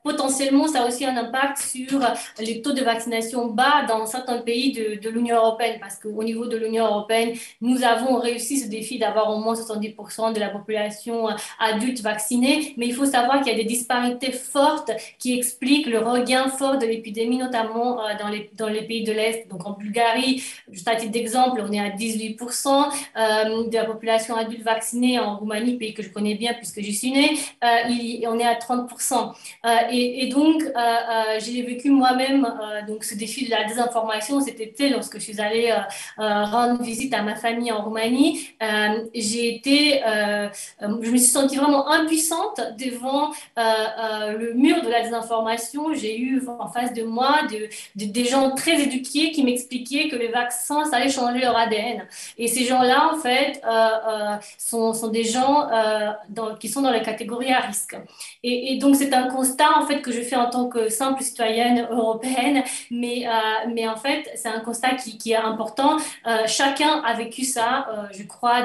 potentiellement, ça a aussi un impact sur les taux de vaccination bas dans certains pays de l'Union européenne. Parce qu'au niveau de l'Union européenne, nous avons réussi ce défi d'avoir au moins 70% de la population adulte vaccinée. Mais il faut savoir qu'il y a des disparités fortes qui expliquent le regain fort de l'épidémie, notamment dans les pays de l'Est, donc en Bulgarie, juste à titre d'exemple, on est à 18% de la population adulte vaccinée. En Roumanie, pays que je connais bien puisque j'y suis née, on est à 30%. Et donc, j'ai vécu moi-même donc ce défi de la désinformation cet été lorsque je suis allée rendre visite à ma famille en Roumanie. Je me suis sentie vraiment impuissante devant le mur de la désinformation. J'ai eu en face de moi des gens très éduqués qui m'expliquaient que les vaccins, ça allait changer leur ADN. Et ces gens-là, en fait, sont des gens qui sont dans la catégorie à risque. Et donc, c'est un constat, en fait, que je fais en tant que simple citoyenne européenne, mais en fait, c'est un constat qui est important. Chacun a vécu ça, je crois,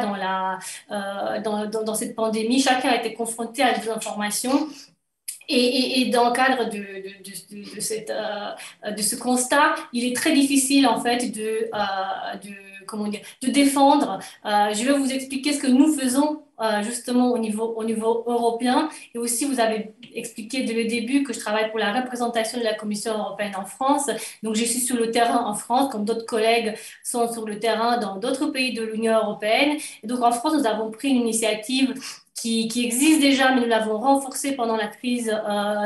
dans cette pandémie. Chacun a été confronté à des informations. Et dans le cadre de ce constat, il est très difficile en fait de défendre. Je vais vous expliquer ce que nous faisons justement au niveau européen. Et aussi, vous avez expliqué dès le début que je travaille pour la représentation de la Commission européenne en France. Donc, je suis sur le terrain en France, comme d'autres collègues sont sur le terrain dans d'autres pays de l'Union européenne. Et donc, en France, nous avons pris une initiative qui existe déjà, mais nous l'avons renforcé pendant la crise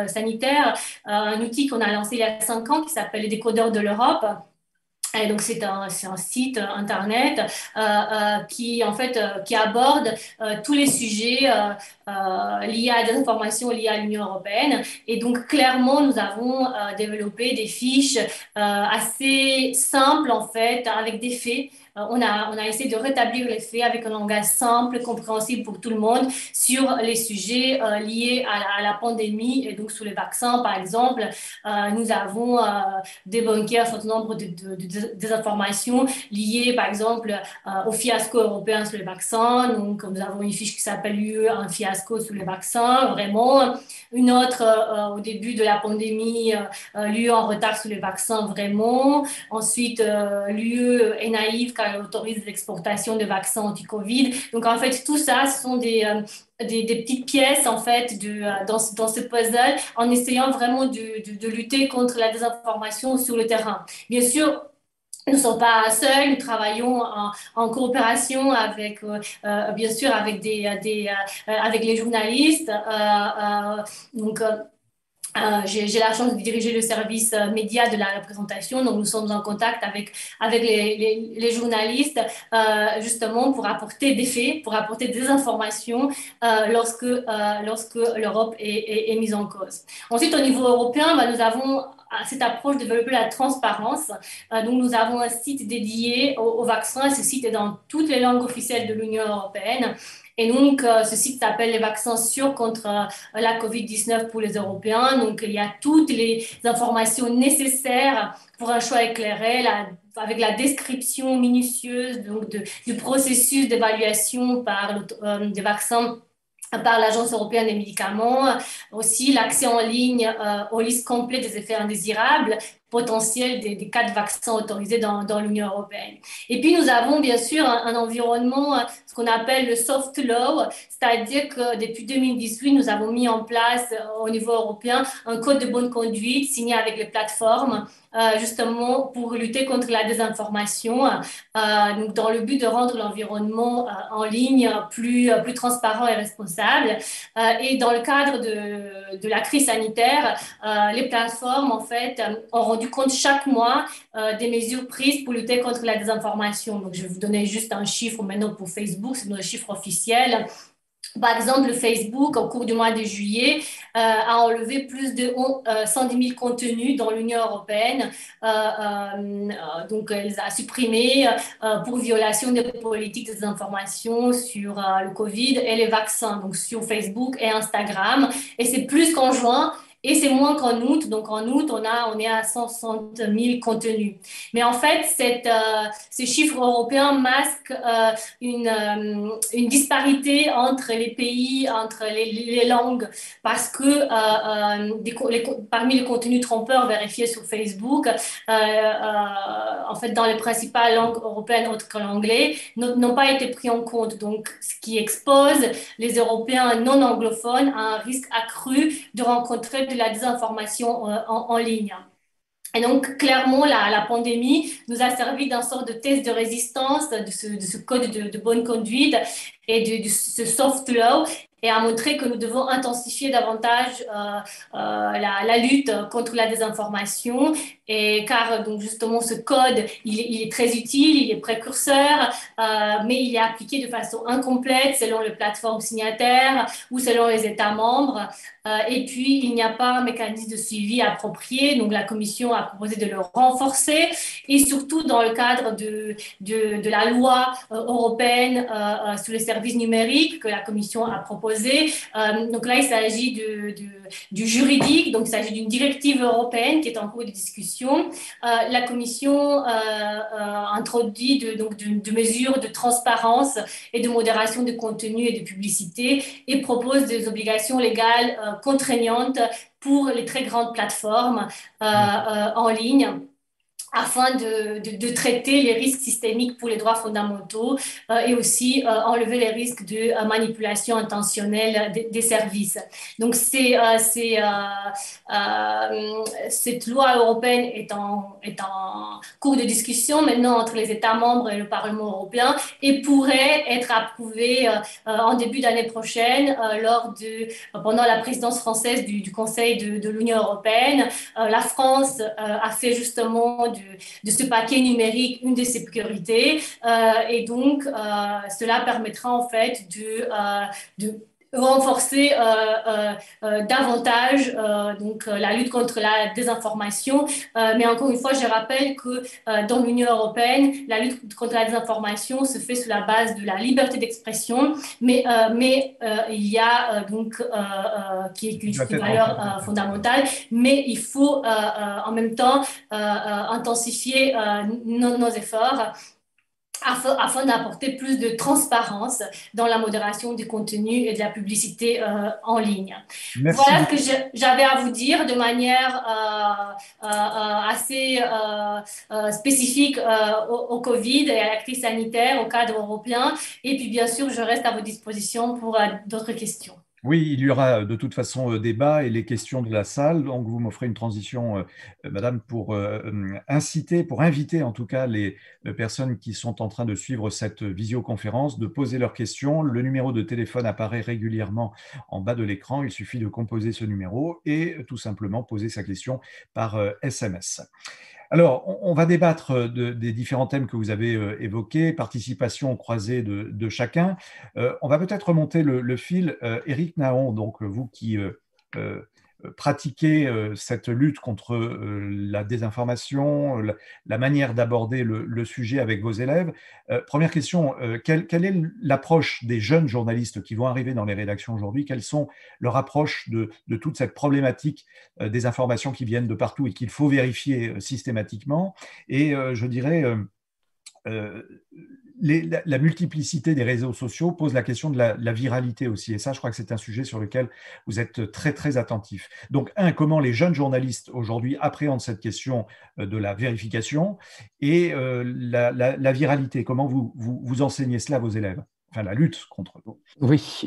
sanitaire, un outil qu'on a lancé il y a 5 ans qui s'appelle les décodeurs de l'Europe. Et donc c'est un site internet qui en fait qui aborde tous les sujets liés à des informations liées à l'Union européenne. Et donc clairement nous avons développé des fiches assez simples en fait avec des faits. On a essayé de rétablir les faits avec un langage simple, compréhensible pour tout le monde sur les sujets liés à la pandémie et donc sur les vaccins par exemple. Nous avons débunké un certain nombre de informations liées par exemple au fiasco européen sur les vaccins. Donc nous avons une fiche qui s'appelle l'UE, un fiasco sur les vaccins, vraiment. Une autre au début de la pandémie, l'UE en retard sur les vaccins, vraiment. Ensuite, l'UE est naïve car elle autorise l'exportation de vaccins anti-Covid. Donc, en fait, tout ça, ce sont des petites pièces, en fait, dans ce puzzle, en essayant vraiment de lutter contre la désinformation sur le terrain. Bien sûr, nous ne sommes pas seuls, nous travaillons en coopération avec, bien sûr, avec avec les journalistes. Donc, j'ai la chance de diriger le service média de la représentation, donc nous sommes en contact avec les journalistes justement pour apporter des faits, pour apporter des informations lorsque l'Europe est mise en cause. Ensuite, au niveau européen, nous avons cette approche de développer la transparence. Donc, nous avons un site dédié aux vaccins. Ce site est dans toutes les langues officielles de l'Union européenne. Et donc, ce site s'appelle les vaccins sûrs contre la COVID-19 pour les Européens. Donc, il y a toutes les informations nécessaires pour un choix éclairé, avec la description minutieuse donc, du processus d'évaluation des vaccins par l'Agence européenne des médicaments, aussi l'accès en ligne aux listes complètes des effets indésirables potentiels des cas de vaccins autorisés dans l'Union européenne. Et puis, nous avons bien sûr un environnement, ce qu'on appelle le soft law, c'est-à-dire que depuis 2018, nous avons mis en place au niveau européen un code de bonne conduite signé avec les plateformes, justement pour lutter contre la désinformation, donc dans le but de rendre l'environnement en ligne plus transparent et responsable. Et dans le cadre de la crise sanitaire, les plateformes, en fait, ont rendu compte chaque mois des mesures prises pour lutter contre la désinformation. Donc, je vais vous donner juste un chiffre maintenant pour Facebook, c'est notre chiffre officiel. Par exemple, Facebook, au cours du mois de juillet, a enlevé plus de 110 000 contenus dans l'Union européenne. Donc, elle les a supprimés pour violation des politiques des informations sur le Covid et les vaccins, donc sur Facebook et Instagram. Et c'est plus qu'en juin. Et c'est moins qu'en août. Donc, en août, on est à 160 000 contenus. Mais en fait, ces chiffres européens masquent une disparité entre les pays, entre les langues, parce que parmi les contenus trompeurs vérifiés sur Facebook, en fait, dans les principales langues européennes autres que l'anglais, n'ont pas été pris en compte. Donc, ce qui expose les Européens non anglophones à un risque accru de rencontrer de la désinformation en ligne. Et donc, clairement, la pandémie nous a servi d'un sort de test de résistance de ce code de bonne conduite et de ce soft law, et a montré que nous devons intensifier davantage la lutte contre la désinformation. Et car donc justement ce code, il est très utile, il est précurseur, mais il est appliqué de façon incomplète selon les plateformes signataires ou selon les États membres. Et puis, il n'y a pas un mécanisme de suivi approprié. Donc, la Commission a proposé de le renforcer, et surtout dans le cadre de la loi européenne sur les services numériques que la Commission a proposé. Donc là, il s'agit du juridique, donc il s'agit d'une directive européenne qui est en cours de discussion. La Commission introduit de mesures de transparence et de modération de contenu et de publicité, et propose des obligations légales contraignantes pour les très grandes plateformes en ligne, afin de traiter les risques systémiques pour les droits fondamentaux, et aussi enlever les risques de manipulation intentionnelle des services. Donc, cette loi européenne est en cours de discussion maintenant entre les États membres et le Parlement européen, et pourrait être approuvée en début d'année prochaine pendant la présidence française du Conseil de l'Union européenne. La France a fait justement de ce paquet numérique une de ses priorités, et donc cela permettra en fait de renforcer davantage la lutte contre la désinformation. Mais encore une fois, je rappelle que dans l'Union européenne, la lutte contre la désinformation se fait sur la base de la liberté d'expression, mais il y a qui est une valeur fondamentale, mais il faut en même temps intensifier nos efforts afin d'apporter plus de transparence dans la modération du contenu et de la publicité en ligne. Merci. Voilà ce que j'avais à vous dire de manière assez spécifique au Covid et à la crise sanitaire, au cadre européen. Et puis, bien sûr, je reste à votre disposition pour d'autres questions. Oui, il y aura de toute façon débat et les questions de la salle. Donc, vous m'offrez une transition, Madame, pour inviter en tout cas les personnes qui sont en train de suivre cette visioconférence de poser leurs questions. Le numéro de téléphone apparaît régulièrement en bas de l'écran. Il suffit de composer ce numéro et tout simplement poser sa question par SMS. Alors, on va débattre des différents thèmes que vous avez évoqués, participation croisée de chacun. On va peut-être remonter le fil. Éric Naon, donc vous qui pratiquez cette lutte contre la désinformation, la manière d'aborder le sujet avec vos élèves. Première question, quelle est l'approche des jeunes journalistes qui vont arriver dans les rédactions aujourd'hui? Quelles sont leurs approches de toute cette problématique des informations qui viennent de partout et qu'il faut vérifier systématiquement? Et je dirais... la multiplicité des réseaux sociaux pose la question de la viralité aussi. Et ça, je crois que c'est un sujet sur lequel vous êtes très, très attentif. Donc, comment les jeunes journalistes aujourd'hui appréhendent cette question de la vérification et la viralité? Comment vous enseignez cela à vos élèves? Enfin, la lutte contre. Oui,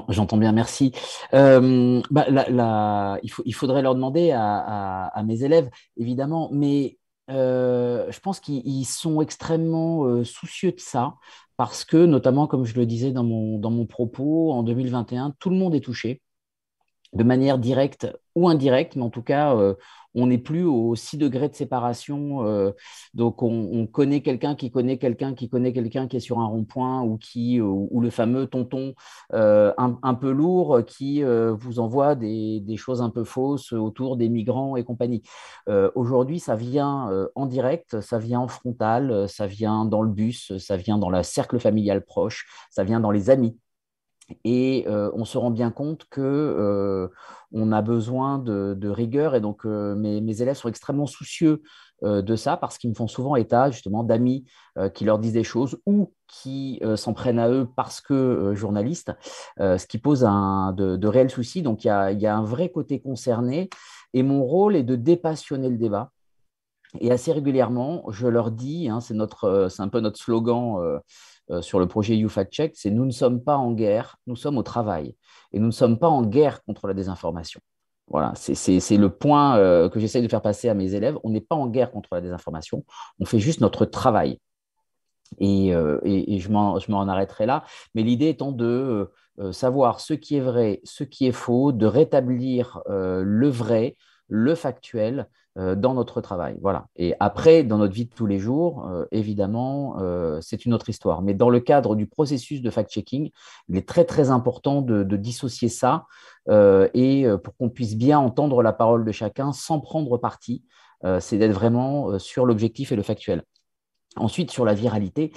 j'entends bien, merci. Il faudrait leur demander à mes élèves, évidemment, mais je pense qu'ils sont extrêmement soucieux de ça, parce que, notamment, comme je le disais dans mon propos, en 2021, tout le monde est touché, de manière directe ou indirecte, mais en tout cas, on n'est plus aux 6 degrés de séparation. Donc, on connaît quelqu'un qui connaît quelqu'un qui connaît quelqu'un qui est sur un rond-point, ou le fameux tonton un peu lourd qui vous envoie des choses un peu fausses autour des migrants et compagnie. Aujourd'hui, ça vient en direct, ça vient en frontal, ça vient dans le bus, ça vient dans le cercle familial proche, ça vient dans les amis. Et on se rend bien compte qu'on a besoin de rigueur. Et donc, mes élèves sont extrêmement soucieux de ça, parce qu'ils me font souvent état justement d'amis qui leur disent des choses ou qui s'en prennent à eux parce que journalistes, ce qui pose de réels soucis. Donc, il y a un vrai côté concerné. Et mon rôle est de dépassionner le débat. Et assez régulièrement, je leur dis, c'est un peu notre slogan sur le projet You Fact Check, c'est: nous ne sommes pas en guerre, nous sommes au travail. Et nous ne sommes pas en guerre contre la désinformation. Voilà, c'est le point que j'essaye de faire passer à mes élèves. On n'est pas en guerre contre la désinformation, on fait juste notre travail. Et je m'en arrêterai là. Mais l'idée étant de savoir ce qui est vrai, ce qui est faux, de rétablir le vrai, le factuel dans notre travail. Voilà. Et après, dans notre vie de tous les jours, évidemment, c'est une autre histoire. Mais dans le cadre du processus de fact-checking, il est très, très important de dissocier ça pour qu'on puisse bien entendre la parole de chacun sans prendre parti. C'est d'être vraiment sur l'objectif et le factuel. Ensuite, sur la viralité,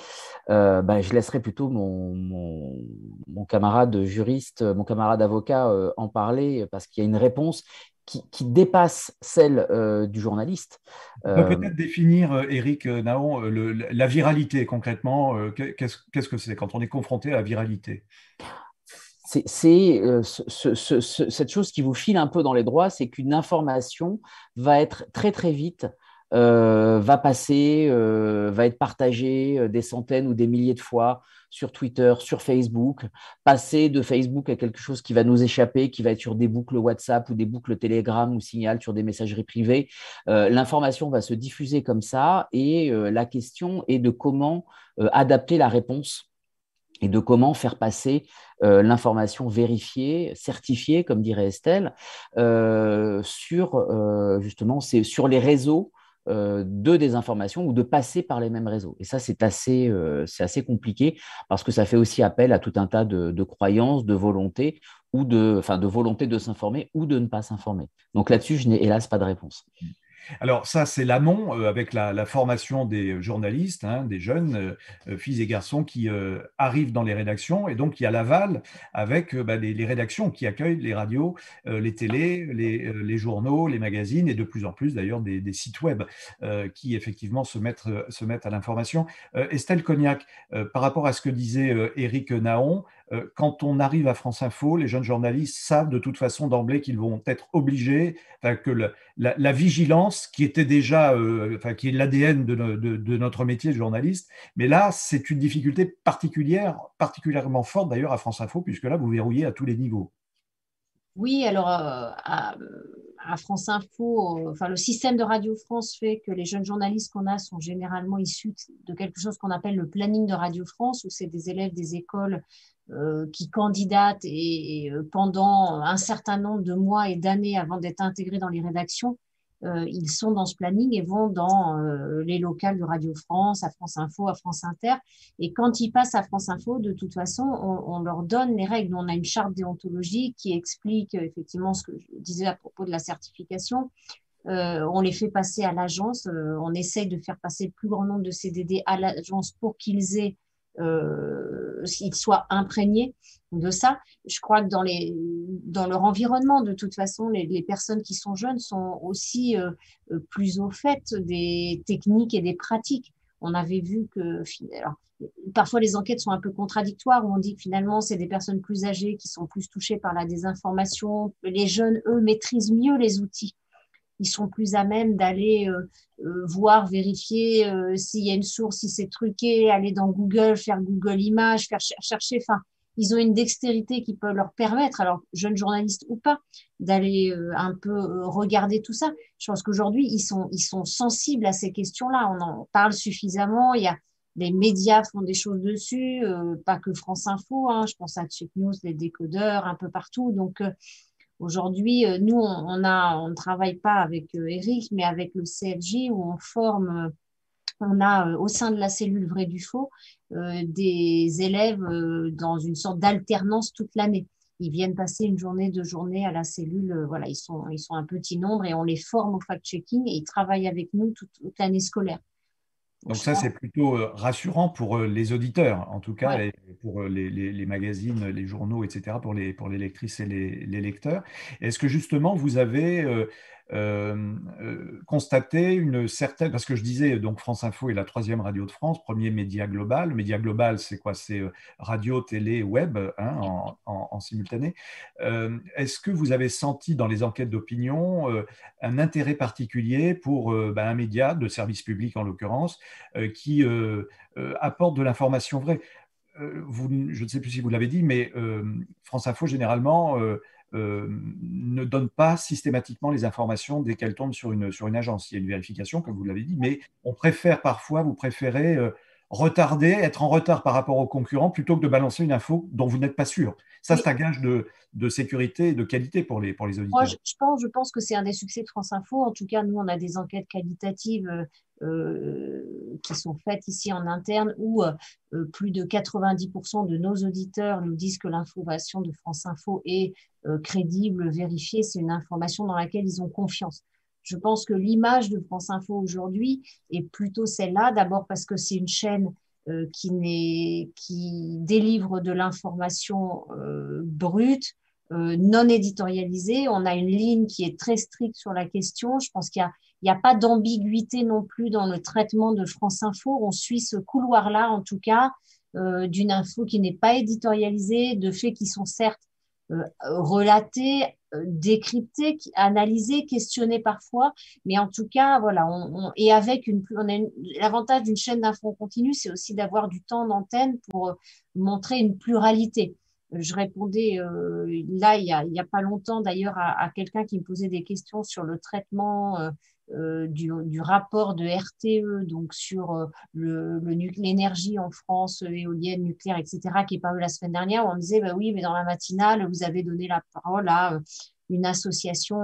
je laisserai plutôt mon camarade juriste, mon camarade avocat en parler parce qu'il y a une réponse qui dépasse celle du journaliste. On peut peut-être définir, Éric Naon, la viralité concrètement. Qu'est-ce que c'est quand on est confronté à la viralité? C'est cette chose qui vous file un peu dans les droits, c'est qu'une information va être très très vite, va passer, va être partagée des centaines ou des milliers de fois sur Twitter, sur Facebook, passer de Facebook à quelque chose qui va nous échapper, qui va être sur des boucles WhatsApp ou des boucles Telegram ou Signal sur des messageries privées. L'information va se diffuser comme ça et la question est de comment adapter la réponse et de comment faire passer l'information vérifiée, certifiée, comme dirait Estelle, justement, c'est sur les réseaux de désinformation ou de passer par les mêmes réseaux. Et ça, c'est assez compliqué parce que ça fait aussi appel à tout un tas de croyances, de volontés, de volonté de s'informer ou de ne pas s'informer. Donc là-dessus, je n'ai hélas pas de réponse. Alors ça, c'est l'amont avec la formation des journalistes, hein, des jeunes filles et garçons qui arrivent dans les rédactions. Et donc, il y a l'aval avec les rédactions qui accueillent les radios, les télés, les journaux, les magazines et de plus en plus d'ailleurs des sites web qui effectivement se mettent à l'information. Estelle Cognac, par rapport à ce que disait Éric Naon, quand on arrive à France Info, les jeunes journalistes savent de toute façon d'emblée qu'ils vont être obligés, que la vigilance qui était déjà, qui est l'ADN de notre métier de journaliste, mais là, c'est une difficulté particulièrement forte d'ailleurs à France Info, puisque là, vous verrouillez à tous les niveaux. Oui, alors à France Info, enfin le système de Radio France fait que les jeunes journalistes qu'on a sont généralement issus de quelque chose qu'on appelle le planning de Radio France, où c'est des élèves des écoles qui candidatent et pendant un certain nombre de mois et d'années avant d'être intégrés dans les rédactions, ils sont dans ce planning et vont dans les locales de Radio France, à France Info, à France Inter. Et quand ils passent à France Info, de toute façon, on leur donne les règles. On a une charte déontologique qui explique effectivement ce que je disais à propos de la certification. On les fait passer à l'agence. On essaye de faire passer le plus grand nombre de CDD à l'agence pour qu'ils soient imprégnés de ça. Je crois que dans leur environnement, de toute façon, les personnes qui sont jeunes sont aussi plus au fait des techniques et des pratiques. On avait vu que, alors, parfois les enquêtes sont un peu contradictoires, où on dit que finalement, c'est des personnes plus âgées qui sont plus touchées par la désinformation. Les jeunes, eux, maîtrisent mieux les outils. Ils sont plus à même d'aller voir, vérifier s'il y a une source, si c'est truqué, aller dans Google, faire Google Images, faire chercher. Enfin, ils ont une dextérité qui peut leur permettre, alors jeunes journalistes ou pas, d'aller un peu regarder tout ça. Je pense qu'aujourd'hui, ils sont sensibles à ces questions-là. On en parle suffisamment. Il y a les médias font des choses dessus, pas que France Info. Hein, je pense à Check News, les décodeurs, un peu partout. Donc aujourd'hui, nous, on ne travaille pas avec Eric, mais avec le CFJ où on forme, on a au sein de la cellule Vrai du Faux des élèves dans une sorte d'alternance toute l'année. Ils viennent passer une journée, 2 journées à la cellule. Voilà, ils sont un petit nombre et on les forme au fact-checking et ils travaillent avec nous toute l'année scolaire. Donc ça, c'est plutôt rassurant pour les auditeurs, en tout cas, Ouais. et pour les magazines, les journaux, etc., pour les lectrices et les lecteurs. Est-ce que justement, vous avez constaté une certaine... Parce que je disais, donc France Info est la troisième radio de France, premier média global. Le média global, c'est quoi? C'est radio, télé, web, hein, en simultané. Est-ce que vous avez senti dans les enquêtes d'opinion un intérêt particulier pour un média de service public, en l'occurrence, qui apporte de l'information vraie. Je ne sais plus si vous l'avez dit, mais France Info, généralement, ne donne pas systématiquement les informations dès qu'elles tombent sur une agence. Il y a une vérification, comme vous l'avez dit, mais on préfère parfois, vous préférez retarder, être en retard par rapport aux concurrents plutôt que de balancer une info dont vous n'êtes pas sûr. Ça, c'est un gage de sécurité et de qualité pour les Moi, auditeurs. je pense que c'est un des succès de France Info. En tout cas, nous, on a des enquêtes qualitatives qui sont faites ici en interne où plus de 90% de nos auditeurs nous disent que l'information de France Info est crédible, vérifiée. C'est une information dans laquelle ils ont confiance. Je pense que l'image de France Info aujourd'hui est plutôt celle-là. D'abord parce que c'est une chaîne qui délivre de l'information brute, non éditorialisée. On a une ligne qui est très stricte sur la question. Je pense qu'il y a pas d'ambiguïté non plus dans le traitement de France Info. On suit ce couloir-là, en tout cas, d'une info qui n'est pas éditorialisée, de faits qui sont certes relatés, décryptés, analysés, questionnés parfois, mais en tout cas, voilà, et avec l'avantage d'une chaîne d'info continue, c'est aussi d'avoir du temps d'antenne pour montrer une pluralité. Je répondais là, il y a pas longtemps d'ailleurs à quelqu'un qui me posait des questions sur le traitement du rapport de RTE, donc sur l'énergie en France, éolienne, nucléaire, etc., qui est paru la semaine dernière, où on me disait, bah oui, mais dans la matinale, vous avez donné la parole à une association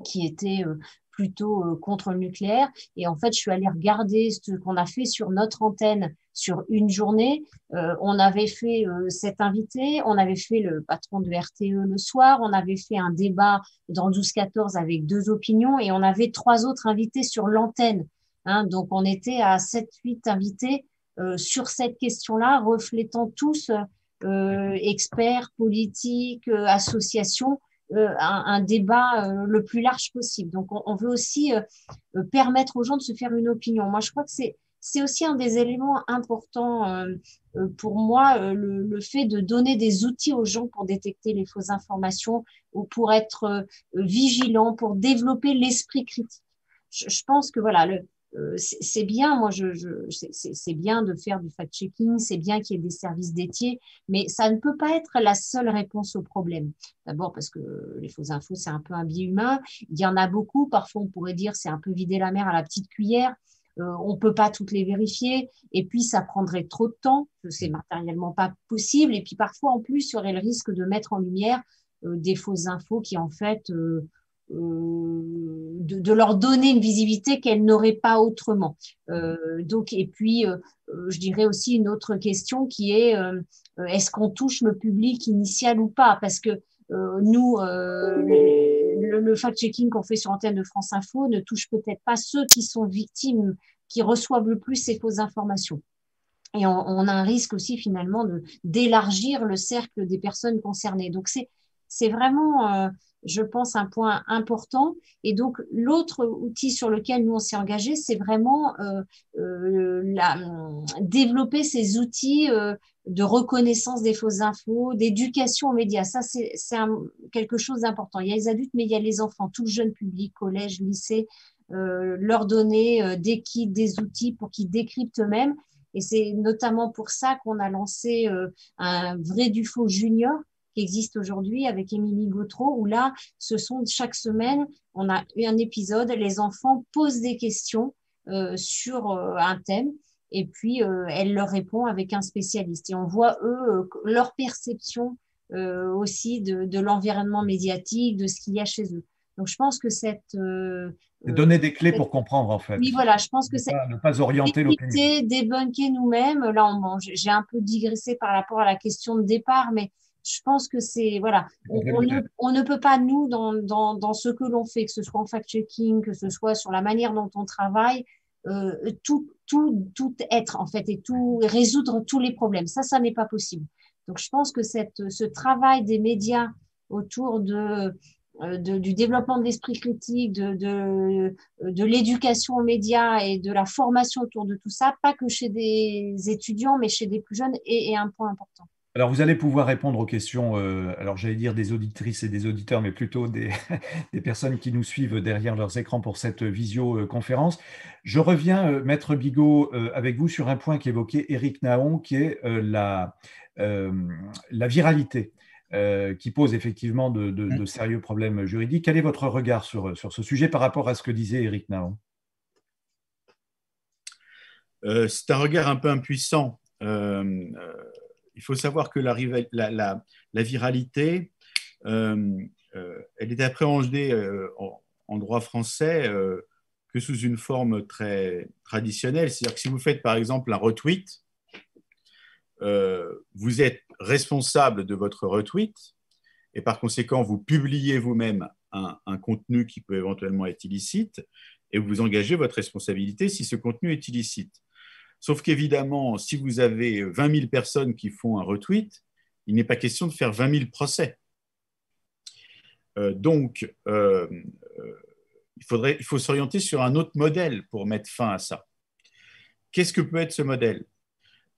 qui était plutôt contre le nucléaire. Et en fait, je suis allée regarder ce qu'on a fait sur notre antenne sur une journée. On avait fait cet invité, on avait fait le patron de RTE le soir, on avait fait un débat dans le 12-14 avec 2 opinions et on avait 3 autres invités sur l'antenne. Hein, donc, on était à 7-8 invités sur cette question-là, reflétant tous experts, politiques, associations, un débat le plus large possible. Donc, on veut aussi permettre aux gens de se faire une opinion. Moi, je crois que c'est aussi un des éléments importants pour moi, le fait de donner des outils aux gens pour détecter les fausses informations ou pour être vigilant, pour développer l'esprit critique. Je pense que voilà, c'est bien, moi, c'est bien de faire du fact-checking, c'est bien qu'il y ait des services dédiés, mais ça ne peut pas être la seule réponse au problème. D'abord parce que les fausses infos, c'est un peu un biais humain. Il y en a beaucoup. Parfois, on pourrait dire c'est un peu vider la mer à la petite cuillère. On ne peut pas toutes les vérifier. Et puis, ça prendrait trop de temps. C'est matériellement pas possible. Et puis, parfois, en plus, il y aurait le risque de mettre en lumière des fausses infos qui, en fait, de leur donner une visibilité qu'elles n'auraient pas autrement. Donc, et puis, je dirais aussi une autre question qui est est-ce qu'on touche le public initial ou pas? Parce que nous, le fact-checking qu'on fait sur Antenne de France Info ne touche peut-être pas ceux qui sont victimes, qui reçoivent le plus ces fausses informations. Et on a un risque aussi finalement d'élargir le cercle des personnes concernées. Donc, c'est vraiment, je pense, un point important. Et donc, l'autre outil sur lequel nous, on s'est engagé, c'est vraiment développer ces outils de reconnaissance des fausses infos, d'éducation aux médias. Ça, c'est quelque chose d'important. Il y a les adultes, mais il y a les enfants, tout le jeune public, collège, lycée, leur donner des kits, des outils pour qu'ils décryptent eux-mêmes. Et c'est notamment pour ça qu'on a lancé un vrai du faux junior qui existe aujourd'hui avec Émilie Gautreau, où là, chaque semaine, on a eu un épisode, les enfants posent des questions sur un thème, et puis elle leur répond avec un spécialiste. Et on voit, eux, leur perception aussi de l'environnement médiatique, de ce qu'il y a chez eux. Donc, je pense que donner des clés pour comprendre, en fait. Oui, voilà, je pense que c'est ne pas orienter l'opinion. Débunker nous-mêmes. Là, j'ai un peu digressé par rapport à la question de départ, mais je pense que c'est, voilà, on ne peut pas, nous, dans ce que l'on fait, que ce soit en fact-checking, que ce soit sur la manière dont on travaille, tout être, en fait, et résoudre tous les problèmes. Ça n'est pas possible. Donc, je pense que ce travail des médias autour du développement de l'esprit critique, de l'éducation aux médias et de la formation autour de tout ça, pas que chez des étudiants, mais chez des plus jeunes, est un point important. Alors, vous allez pouvoir répondre aux questions, alors j'allais dire des auditrices et des auditeurs, mais plutôt des personnes qui nous suivent derrière leurs écrans pour cette visioconférence. Je reviens, Maître Bigot, avec vous sur un point qu'évoquait Éric Naon, qui est la viralité. qui pose effectivement de sérieux problèmes juridiques. Quel est votre regard sur ce sujet par rapport à ce que disait Éric Naon? C'est un regard un peu impuissant. Il faut savoir que la viralité, elle est appréhendée en droit français que sous une forme très traditionnelle. C'est-à-dire que si vous faites par exemple un retweet, vous êtes responsable de votre retweet et par conséquent, vous publiez vous-même un contenu qui peut éventuellement être illicite et vous engagez votre responsabilité si ce contenu est illicite. Sauf qu'évidemment, si vous avez 20 000 personnes qui font un retweet, il n'est pas question de faire 20 000 procès. Donc, il faut s'orienter sur un autre modèle pour mettre fin à ça. Qu'est-ce que peut être ce modèle?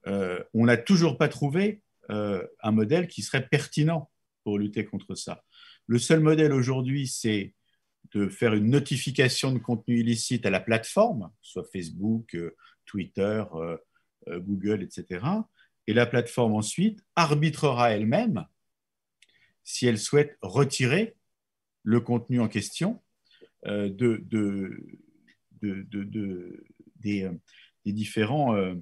On n'a toujours pas trouvé un modèle qui serait pertinent pour lutter contre ça. Le seul modèle aujourd'hui, c'est de faire une notification de contenu illicite à la plateforme, soit Facebook, Twitter, Google, etc. Et la plateforme ensuite arbitrera elle-même si elle souhaite retirer le contenu en question des différents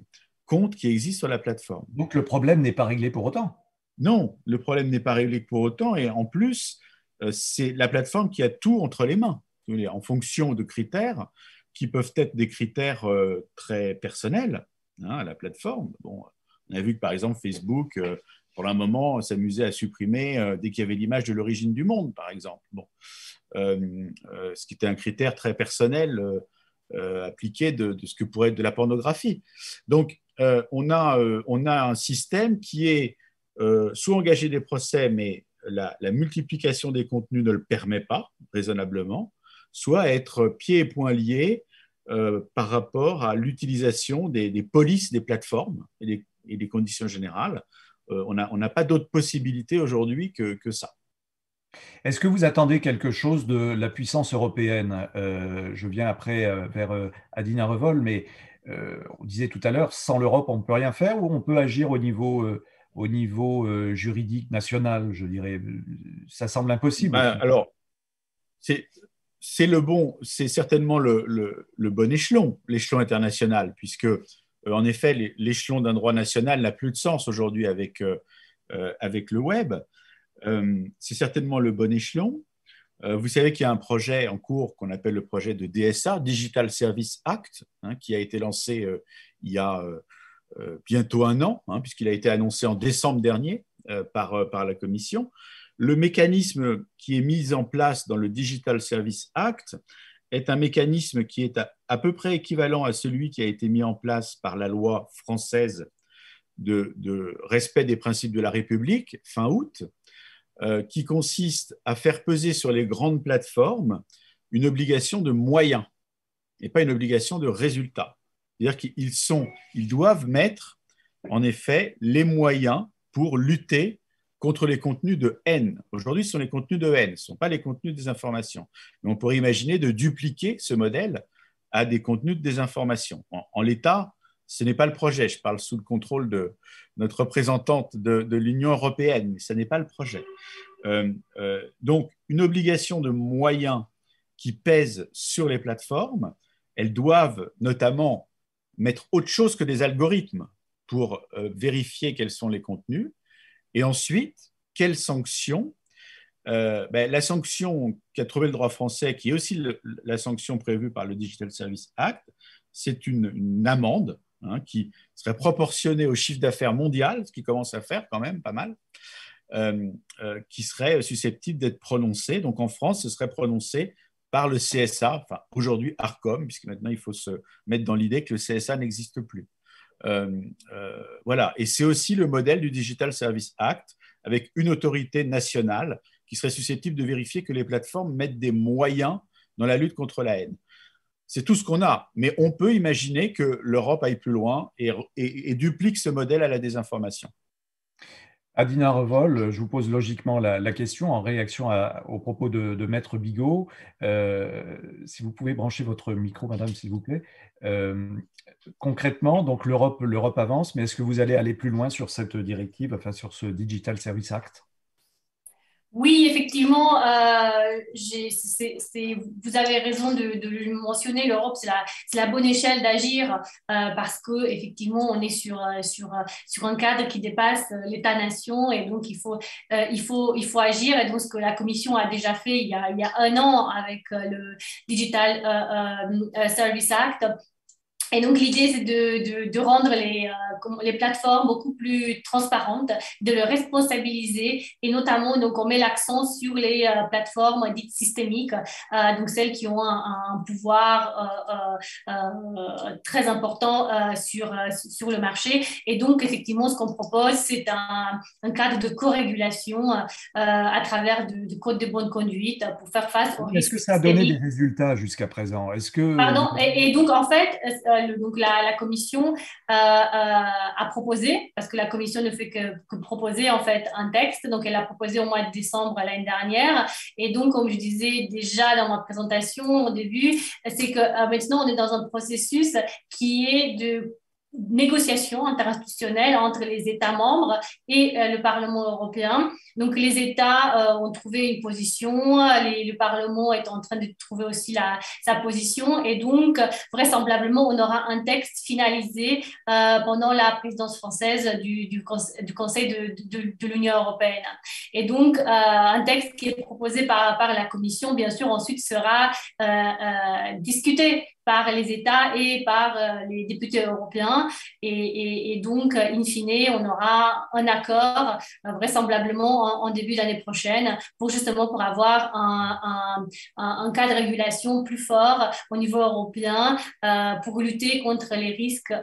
comptes qui existent sur la plateforme. Donc le problème n'est pas réglé pour autant? Non, le problème n'est pas réglé pour autant. Et en plus, c'est la plateforme qui a tout entre les mains, en fonction de critères qui peuvent être des critères très personnels à la plateforme. Bon, on a vu que par exemple Facebook, pour un moment, s'amusait à supprimer dès qu'il y avait l'image de l'origine du monde, par exemple. Bon. Ce qui était un critère très personnel appliqué de ce que pourrait être de la pornographie. Donc, on a un système qui est soit engager des procès, mais la multiplication des contenus ne le permet pas raisonnablement, soit être pieds et poings liés par rapport à l'utilisation des polices des plateformes et des conditions générales. On n'a pas d'autre possibilité aujourd'hui que ça. Est-ce que vous attendez quelque chose de la puissance européenne? Je viens après vers Adina Revol, mais on disait tout à l'heure, sans l'Europe, on ne peut rien faire, ou on peut agir au niveau juridique national, je dirais. Ça semble impossible. Alors, c'est certainement le bon échelon, l'échelon international, puisque en effet, l'échelon d'un droit national n'a plus de sens aujourd'hui avec le web. C'est certainement le bon échelon. Vous savez qu'il y a un projet en cours qu'on appelle le projet de DSA, Digital Service Act, qui a été lancé il y a bientôt un an, puisqu'il a été annoncé en décembre dernier par la Commission. Le mécanisme qui est mis en place dans le Digital Service Act est un mécanisme qui est à peu près équivalent à celui qui a été mis en place par la loi française de respect des principes de la République, fin août, qui consiste à faire peser sur les grandes plateformes une obligation de moyens et pas une obligation de résultats. C'est-à-dire qu'ils doivent mettre, en effet, les moyens pour lutter contre les contenus de haine. Aujourd'hui, ce sont les contenus de haine, ce ne sont pas les contenus de désinformation. Mais on pourrait imaginer de dupliquer ce modèle à des contenus de désinformation. En l'état, ce n'est pas le projet. Je parle sous le contrôle de notre représentante de l'Union européenne, mais ce n'est pas le projet. Donc, une obligation de moyens qui pèse sur les plateformes, elles doivent notamment mettre autre chose que des algorithmes pour vérifier quels sont les contenus. Et ensuite, quelles sanctions la sanction qu'a trouvée le droit français, qui est aussi la sanction prévue par le Digital Service Act, c'est une amende qui serait proportionnée au chiffre d'affaires mondial, ce qui commence à faire quand même pas mal, qui serait susceptible d'être prononcée. Donc en France, ce serait prononcé par le CSA, enfin aujourd'hui Arcom, puisque maintenant il faut se mettre dans l'idée que le CSA n'existe plus. Voilà. Et c'est aussi le modèle du Digital Service Act, avec une autorité nationale qui serait susceptible de vérifier que les plateformes mettent des moyens dans la lutte contre la haine. C'est tout ce qu'on a, mais on peut imaginer que l'Europe aille plus loin et duplique ce modèle à la désinformation. Adina Revol, je vous pose logiquement la question en réaction aux propos de Maître Bigot. Si vous pouvez brancher votre micro, madame, s'il vous plaît. Concrètement, donc l'Europe avance, mais est-ce que vous allez aller plus loin sur cette directive, enfin sur ce Digital Service Act? Oui, effectivement, vous avez raison de le mentionner. L'Europe, c'est la bonne échelle d'agir parce que effectivement, on est sur un cadre qui dépasse l'État-nation et donc il faut agir. Et donc, ce que la Commission a déjà fait il y a un an avec le Digital Service Act. Et donc, l'idée, c'est de rendre les plateformes beaucoup plus transparentes, de les responsabiliser. Et notamment, donc, on met l'accent sur les plateformes dites systémiques, donc celles qui ont un pouvoir très important sur le marché. Et donc, effectivement, ce qu'on propose, c'est un cadre de co-régulation à travers de codes de bonne conduite pour faire face aux Est-ce que risques ça a donné des systémiques. résultats jusqu'à présent? Est-ce que Pardon. Et donc, en fait, donc la commission a proposé, parce que la commission ne fait que proposer en fait un texte, donc elle a proposé au mois de décembre l'année dernière. Et donc, comme je disais déjà dans ma présentation au début, c'est que maintenant, on est dans un processus qui est de négociation interinstitutionnelle entre les États membres et le Parlement européen. Donc, les États ont trouvé une position, le Parlement est en train de trouver aussi sa position et donc, vraisemblablement, on aura un texte finalisé pendant la présidence française du Conseil de l'Union européenne. Et donc, un texte qui est proposé par la Commission, bien sûr, ensuite sera discuté par les États et par les députés européens. Et donc, in fine, on aura un accord vraisemblablement en début d'année prochaine pour avoir un cadre de régulation plus fort au niveau européen pour lutter contre les risques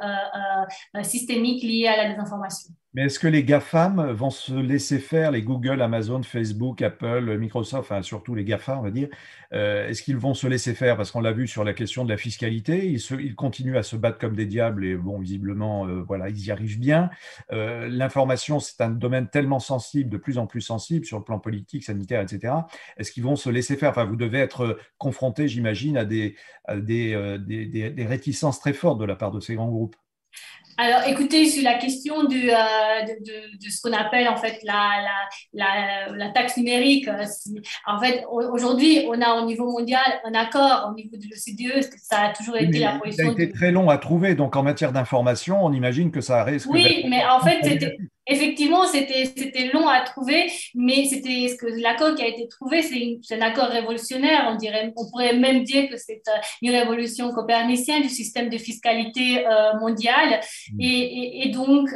systémiques liés à la désinformation. Mais est-ce que les GAFAM vont se laisser faire, les Google, Amazon, Facebook, Apple, Microsoft, enfin surtout les GAFA, on va dire, est-ce qu'ils vont se laisser faire? Parce qu'on l'a vu sur la question de la fiscalité, ils continuent à se battre comme des diables et bon, visiblement, voilà, ils y arrivent bien. L'information, c'est un domaine tellement sensible, de plus en plus sensible sur le plan politique, sanitaire, etc. Est-ce qu'ils vont se laisser faire? Enfin, vous devez être confronté, j'imagine, des réticences très fortes de la part de ces grands groupes. Alors, écoutez, sur la question de ce qu'on appelle en fait la taxe numérique, en fait, aujourd'hui, on a au niveau mondial un accord au niveau de l'OCDE, ça a toujours Oui, été la mais ça a position été très long à trouver, donc en matière d'information, on imagine que ça risque d'être Oui, mais en fait, problématique. effectivement, c'était long à trouver, mais c'était ce que l'accord qui a été trouvé, c'est un accord révolutionnaire. On pourrait même dire que c'est une révolution copernicienne du système de fiscalité mondial. Et donc,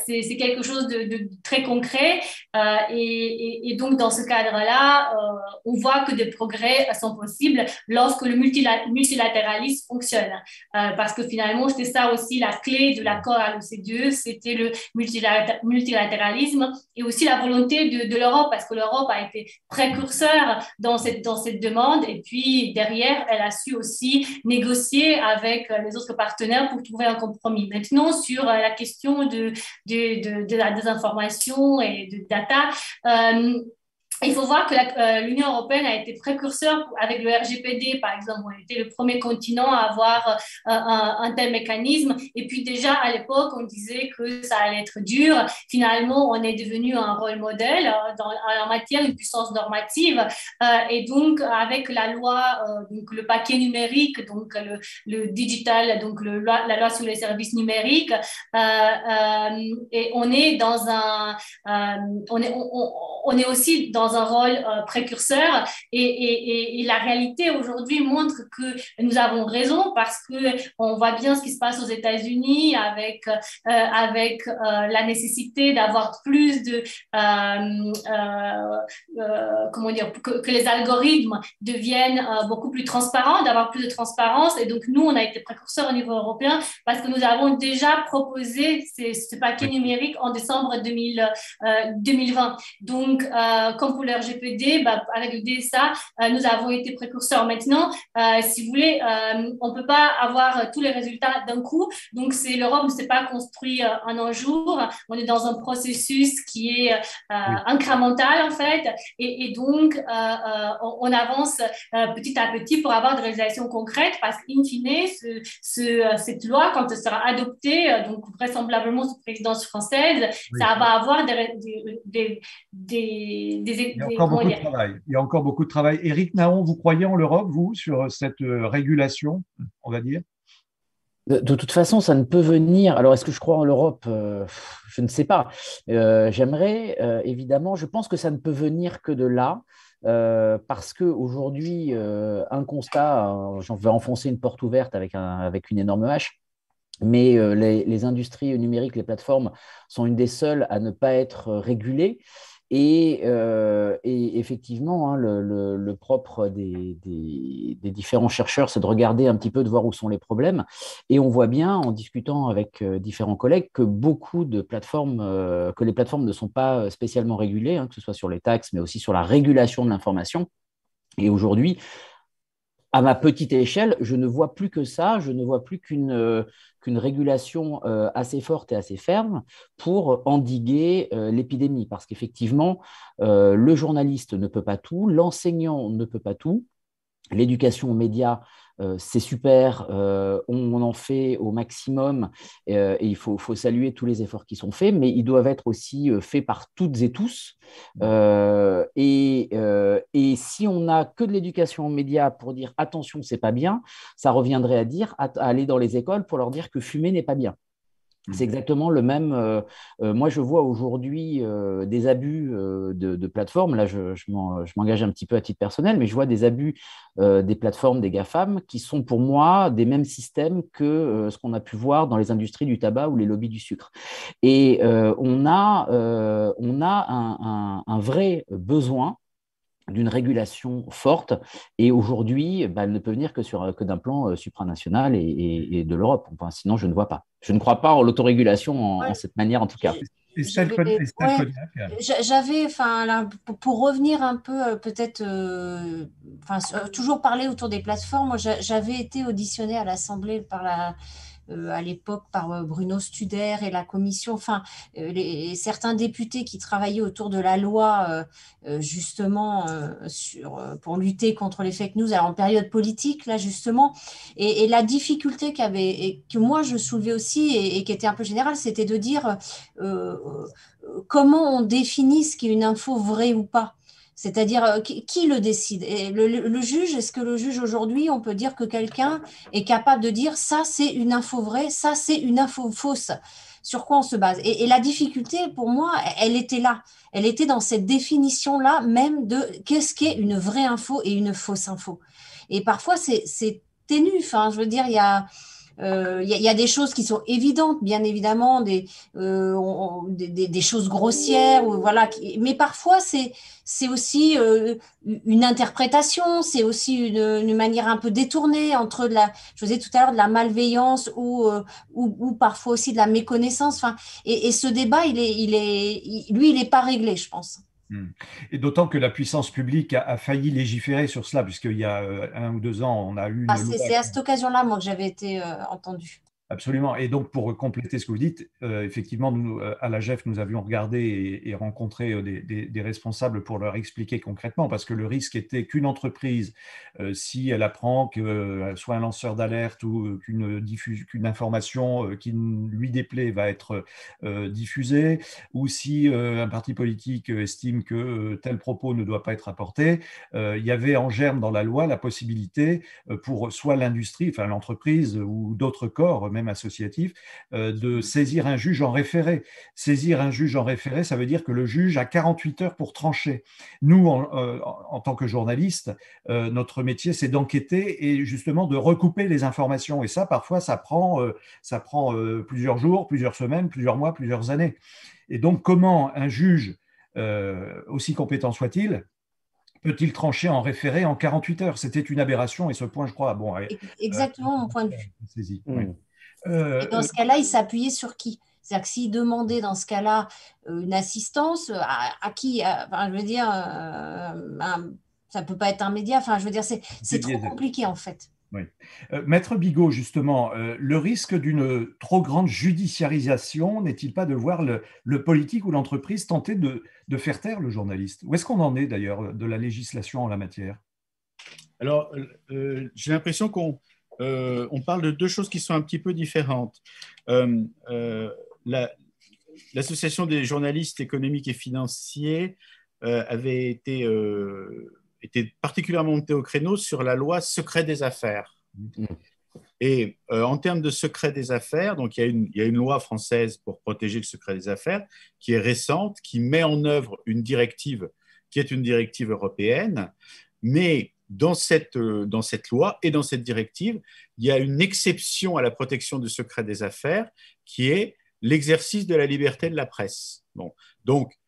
c'est quelque chose de très concret. Et donc, dans ce cadre-là, on voit que des progrès sont possibles lorsque le multilatéralisme fonctionne. Parce que finalement, c'était ça aussi la clé de l'accord à l'OCDE, c'était le multilatéralisme et aussi la volonté de l'Europe, parce que l'Europe a été précurseur dans cette demande et puis derrière, elle a su aussi négocier avec les autres partenaires pour trouver un compromis. Maintenant, sur la question de la désinformation et de data, il faut voir que l'Union européenne a été précurseur avec le RGPD, par exemple. On était le premier continent à avoir un tel mécanisme. Et puis déjà, à l'époque, on disait que ça allait être dur. Finalement, on est devenu un rôle modèle en matière de puissance normative. Et donc, avec la loi, donc le paquet numérique, donc le digital, donc la loi sur les services numériques, et on est dans on est aussi dans un rôle précurseur et la réalité aujourd'hui montre que nous avons raison parce que on voit bien ce qui se passe aux États-Unis avec la nécessité d'avoir plus de comment dire que les algorithmes deviennent beaucoup plus transparents, d'avoir plus de transparence et donc nous on a été précurseurs au niveau européen parce que nous avons déjà proposé ce paquet numérique en décembre 2020. Donc, comme pour le RGPD, avec le DSA, nous avons été précurseurs. Maintenant, si vous voulez, on ne peut pas avoir tous les résultats d'un coup. Donc, l'Europe ne s'est pas construit en un jour. On est dans un processus qui est incrémental, en fait. Et donc, on avance petit à petit pour avoir des réalisations concrètes parce qu'in fine, cette loi, quand elle sera adoptée, donc vraisemblablement sous présidence française, ça va avoir il y a encore beaucoup de travail. Il y a encore beaucoup de travail. Éric Naon, vous croyez en l'Europe, vous, sur cette régulation, on va dire? De toute façon, ça ne peut venir. Alors, est-ce que je crois en l'Europe? Je ne sais pas. J'aimerais, évidemment, je pense que ça ne peut venir que de là. Parce qu'aujourd'hui, un constat, j'en vais enfoncer une porte ouverte avec une énorme hache, mais les industries numériques, les plateformes sont une des seules à ne pas être régulées. Et effectivement, hein, le propre des différents chercheurs, c'est de regarder un petit peu, de voir où sont les problèmes. Et on voit bien, en discutant avec différents collègues, que que les plateformes ne sont pas spécialement régulées, hein, que ce soit sur les taxes, mais aussi sur la régulation de l'information. Et aujourd'hui, à ma petite échelle, je ne vois plus que ça, je ne vois plus qu'une régulation assez forte et assez ferme pour endiguer l'épidémie. Parce qu'effectivement, le journaliste ne peut pas tout, l'enseignant ne peut pas tout. L'éducation aux médias, c'est super, on en fait au maximum et il faut saluer tous les efforts qui sont faits, mais ils doivent être aussi faits par toutes et tous. Et si on n'a que de l'éducation aux médias pour dire attention, c'est pas bien, ça reviendrait à dire à aller dans les écoles pour leur dire que fumer n'est pas bien. C'est exactement le même. Moi, je vois aujourd'hui des abus de plateformes. Là, je m'engage un petit peu à titre personnel, mais je vois des abus des plateformes, des GAFAM, qui sont pour moi des mêmes systèmes que ce qu'on a pu voir dans les industries du tabac ou les lobbies du sucre. Et on a un vrai besoin d'une régulation forte. Et aujourd'hui, elle ne peut venir que d'un plan supranational et de l'Europe. Enfin, sinon, je ne vois pas. Je ne crois pas en l'autorégulation en cette manière, en tout cas. J'avais, enfin, là, pour revenir un peu, peut-être, toujours parler autour des plateformes. Moi, j'avais été auditionnée à l'Assemblée à l'époque par Bruno Studer et la commission, certains députés qui travaillaient autour de la loi justement pour lutter contre les fake news, alors en période politique là justement, et la difficulté que moi je soulevais aussi et qui était un peu générale, c'était de dire comment on définit ce qui est une info vraie ou pas. C'est-à-dire, qui le décide? Et le juge, est-ce que le juge aujourd'hui, on peut dire que quelqu'un est capable de dire ça, c'est une info vraie, ça, c'est une info fausse? Sur quoi on se base? Et la difficulté, pour moi, elle était là. Elle était dans cette définition-là même de qu'est-ce qu'est une vraie info et une fausse info. Et parfois, c'est ténu. Enfin, je veux dire, il y a des choses qui sont évidentes, bien évidemment, des choses grossières, voilà. Mais parfois, c'est aussi une interprétation, c'est aussi une manière un peu détournée entre je vous disais tout à l'heure, de la malveillance ou parfois aussi de la méconnaissance. Enfin, et ce débat, lui, il n'est pas réglé, je pense. Et d'autant que la puissance publique a failli légiférer sur cela, puisqu'il y a 1 ou 2 ans, on a eu une loi. C'est à cette occasion-là, moi, que j'avais été entendue. Absolument. Et donc, pour compléter ce que vous dites, effectivement, nous, à l'AGEF, nous avions regardé et rencontré des responsables pour leur expliquer concrètement, parce que le risque était qu'une entreprise, si elle apprend que soit un lanceur d'alerte ou qu'une information qui lui déplaît va être diffusée, ou si un parti politique estime que tel propos ne doit pas être apporté, il y avait en germe dans la loi la possibilité pour soit l'industrie, enfin l'entreprise ou d'autres corps, même associatif, de saisir un juge en référé. Saisir un juge en référé, ça veut dire que le juge a 48 heures pour trancher. Nous, en tant que journalistes, notre métier, c'est d'enquêter et justement de recouper les informations. Et ça, parfois, ça prend plusieurs jours, plusieurs semaines, plusieurs mois, plusieurs années. Et donc, comment un juge, aussi compétent soit-il, peut-il trancher en référé en 48 heures? C'était une aberration et ce point, je crois, Exactement mon point de vue. Saisi. Et dans ce cas-là, il s'appuyait sur qui? C'est-à-dire que s'il demandait dans ce cas-là une assistance, à qui enfin, je veux dire, ça ne peut pas être un média. Enfin, je veux dire, c'est trop compliqué en fait. Oui. Maître Bigot, justement, le risque d'une trop grande judiciarisation n'est-il pas de voir le politique ou l'entreprise tenter de faire taire le journaliste? Où est-ce qu'on en est d'ailleurs de la législation en la matière? Alors, j'ai l'impression qu'on parle de deux choses qui sont un petit peu différentes. L'Association des journalistes économiques et financiers avait été particulièrement montée au créneau sur la loi secret des affaires. Et en termes de secret des affaires, donc il y a une loi française pour protéger le secret des affaires qui est récente, qui met en œuvre une directive qui est une directive européenne, mais dans cette loi et dans cette directive, il y a une exception à la protection du secret des affaires qui est l'exercice de la liberté de la presse. Bon. Donc,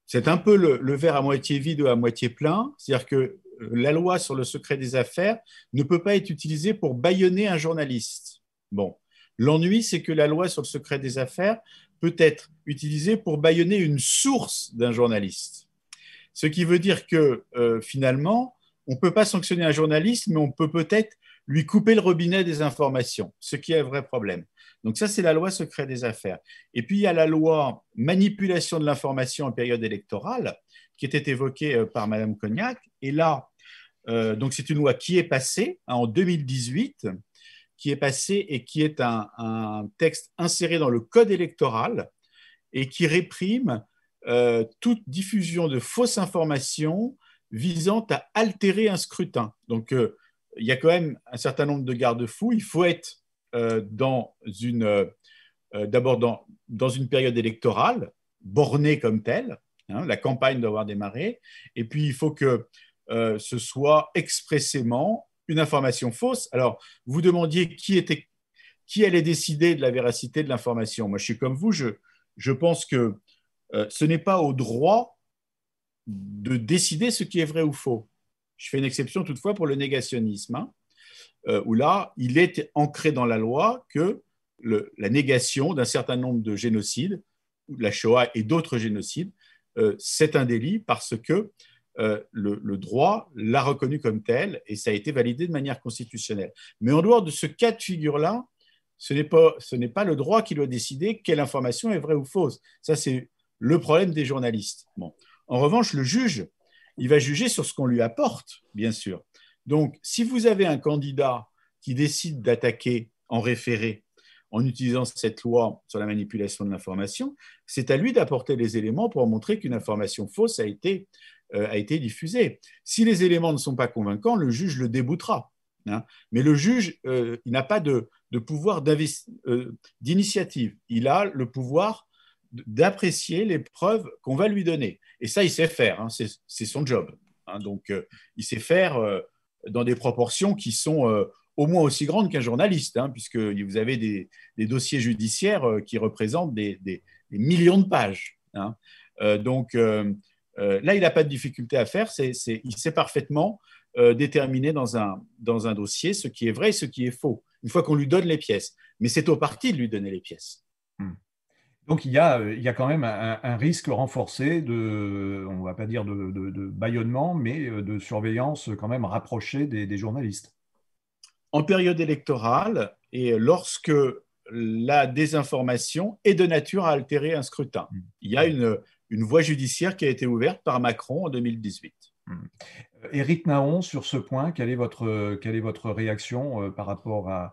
c'est un peu le verre à moitié vide ou à moitié plein, c'est-à-dire que la loi sur le secret des affaires ne peut pas être utilisée pour bâillonner un journaliste. Bon. L'ennui, c'est que la loi sur le secret des affaires peut être utilisée pour bâillonner une source d'un journaliste. Ce qui veut dire que finalement, on ne peut pas sanctionner un journaliste, mais on peut peut-être lui couper le robinet des informations, ce qui est un vrai problème. Donc ça, c'est la loi secret des affaires. Et puis, il y a la loi manipulation de l'information en période électorale, qui était évoquée par Madame Cognac. Et là, donc c'est une loi qui est passée en 2018, qui est passée et qui est un texte inséré dans le code électoral et qui réprime toute diffusion de fausses informations visant à altérer un scrutin. Donc, il y a quand même un certain nombre de garde-fous. Il faut être d'abord dans une période électorale, bornée comme telle. Hein, la campagne doit avoir démarré. Et puis, il faut que ce soit expressément une information fausse. Alors, vous demandiez qui allait décider de la véracité de l'information. Moi, je suis comme vous, je pense que ce n'est pas au droit de décider ce qui est vrai ou faux. Je fais une exception toutefois pour le négationnisme, hein, où là, il est ancré dans la loi que la négation d'un certain nombre de génocides, la Shoah et d'autres génocides, c'est un délit parce que le droit l'a reconnu comme tel et ça a été validé de manière constitutionnelle. Mais en dehors de ce cas de figure-là, ce n'est pas le droit qui doit décider quelle information est vraie ou fausse. Ça, c'est le problème des journalistes. Bon. En revanche, le juge, il va juger sur ce qu'on lui apporte, bien sûr. Donc, si vous avez un candidat qui décide d'attaquer en référé en utilisant cette loi sur la manipulation de l'information, c'est à lui d'apporter les éléments pour montrer qu'une information fausse a été diffusée. Si les éléments ne sont pas convaincants, le juge le déboutera. Hein. Mais le juge, il n'a pas de pouvoir d'initiative. Il a le pouvoir d'apprécier les preuves qu'on va lui donner. Et ça, il sait faire, hein, c'est son job. Hein, donc, il sait faire dans des proportions qui sont au moins aussi grandes qu'un journaliste, hein, puisque vous avez des dossiers judiciaires qui représentent des millions de pages. Hein. Donc, là, il n'a pas de difficulté à faire. Il sait parfaitement déterminer dans un dossier ce qui est vrai et ce qui est faux, une fois qu'on lui donne les pièces. Mais c'est au parti de lui donner les pièces. Donc, il y a quand même un risque renforcé on ne va pas dire de bâillonnement, mais de surveillance quand même rapprochée des journalistes. En période électorale et lorsque la désinformation est de nature à altérer un scrutin. Il y a une voie judiciaire qui a été ouverte par Macron en 2018. Éric Naon, sur ce point, quelle est votre réaction par rapport à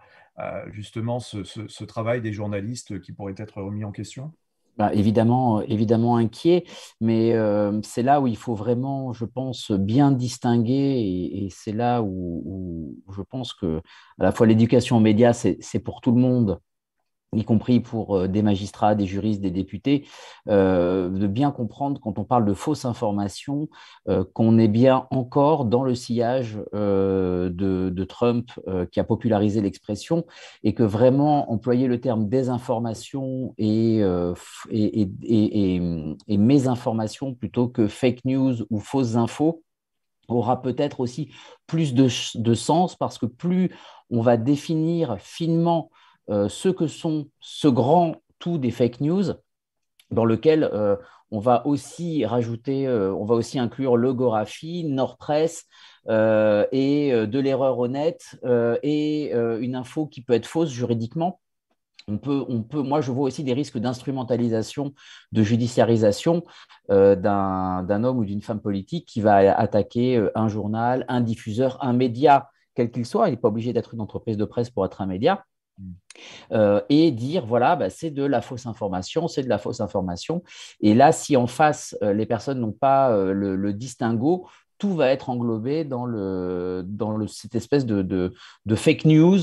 justement ce travail des journalistes qui pourrait être remis en question? Évidemment inquiet, mais c'est là où il faut vraiment, je pense, bien distinguer, et c'est là où je pense que à la fois l'éducation aux médias, c'est pour tout le monde, y compris pour des magistrats, des juristes, des députés, de bien comprendre quand on parle de fausses informations, qu'on est bien encore dans le sillage de Trump qui a popularisé l'expression, et que vraiment employer le terme désinformation et mésinformation plutôt que fake news ou fausses infos aura peut-être aussi plus de sens, parce que plus on va définir finement ce que sont ce grand tout des fake news dans lequel on va aussi rajouter, on va aussi inclure le Gorafi, Nordpress et de l'erreur honnête et une info qui peut être fausse juridiquement. Moi, je vois aussi des risques d'instrumentalisation, de judiciarisation d'un homme ou d'une femme politique qui va attaquer un journal, un diffuseur, un média, quel qu'il soit. Il n'est pas obligé d'être une entreprise de presse pour être un média. Et dire, voilà, bah, c'est de la fausse information, c'est de la fausse information. Et là, si en face, les personnes n'ont pas le distinguo, tout va être englobé dans cette espèce de fake news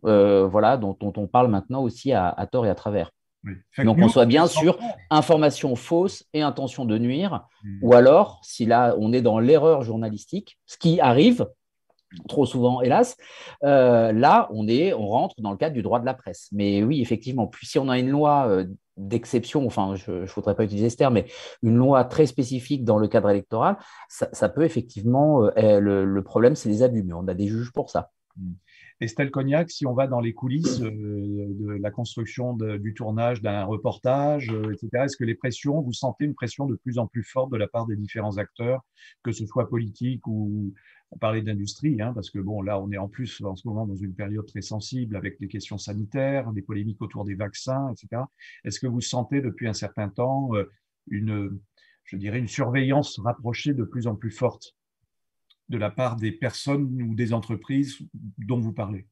voilà, dont on parle maintenant aussi à tort et à travers. Oui. Donc, on soit bien sûr information fausse et intention de nuire, ou alors, si là, on est dans l'erreur journalistique, ce qui arrive trop souvent, hélas, là, on rentre dans le cadre du droit de la presse. Mais oui, effectivement, si on a une loi d'exception, enfin, je ne voudrais pas utiliser ce terme, mais une loi très spécifique dans le cadre électoral, ça peut effectivement, le problème, c'est les abus, mais on a des juges pour ça. Estelle Cognac, si on va dans les coulisses de la construction du tournage d'un reportage, etc., est-ce que vous sentez une pression de plus en plus forte de la part des différents acteurs, que ce soit politique ou on parlait d'industrie, hein, parce que bon, là, on est en plus en ce moment dans une période très sensible avec les questions sanitaires, des polémiques autour des vaccins, etc. Est-ce que vous sentez depuis un certain temps je dirais, une surveillance rapprochée de plus en plus forte de la part des personnes ou des entreprises dont vous parlez?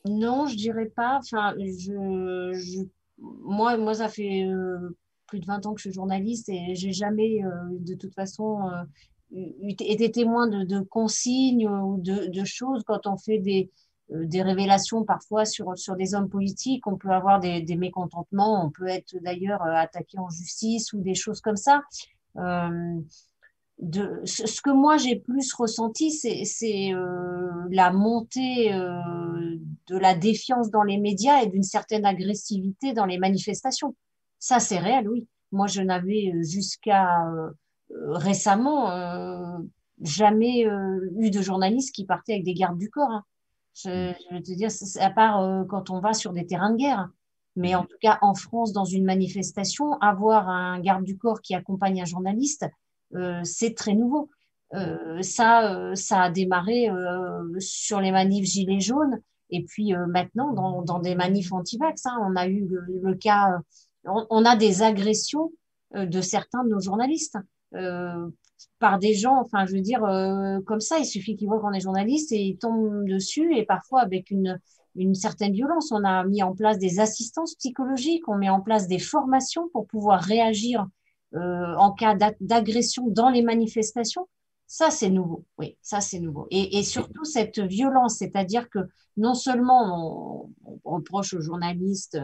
Non, je dirais pas. Enfin, moi, ça fait plus de 20 ans que je suis journaliste et j'ai jamais, de toute façon, été témoin de consignes ou de choses quand on fait des révélations parfois sur des hommes politiques. On peut avoir des mécontentements, on peut être d'ailleurs attaqué en justice ou des choses comme ça. Euh, ce que moi j'ai plus ressenti, c'est la montée de la défiance dans les médias et d'une certaine agressivité dans les manifestations. Ça, c'est réel, oui. Moi, je n'avais jusqu'à récemment jamais eu de journaliste qui partait avec des gardes du corps, hein. Je veux te dire, à part quand on va sur des terrains de guerre. Mais en tout cas, en France, dans une manifestation, avoir un garde du corps qui accompagne un journaliste, c'est très nouveau. Ça a démarré sur les manifs Gilets jaunes et puis maintenant dans des manifs anti-vax, hein, on a eu le cas, on a des agressions de certains de nos journalistes par des gens, enfin je veux dire, comme ça, il suffit qu'ils voient qu'on est journaliste et ils tombent dessus et parfois avec une certaine violence. On a mis en place des assistances psychologiques, on met en place des formations pour pouvoir réagir en cas d'agression dans les manifestations. Ça, c'est nouveau. Oui, ça, c'est nouveau. Et surtout, cette violence, c'est-à-dire que non seulement on reproche aux journalistes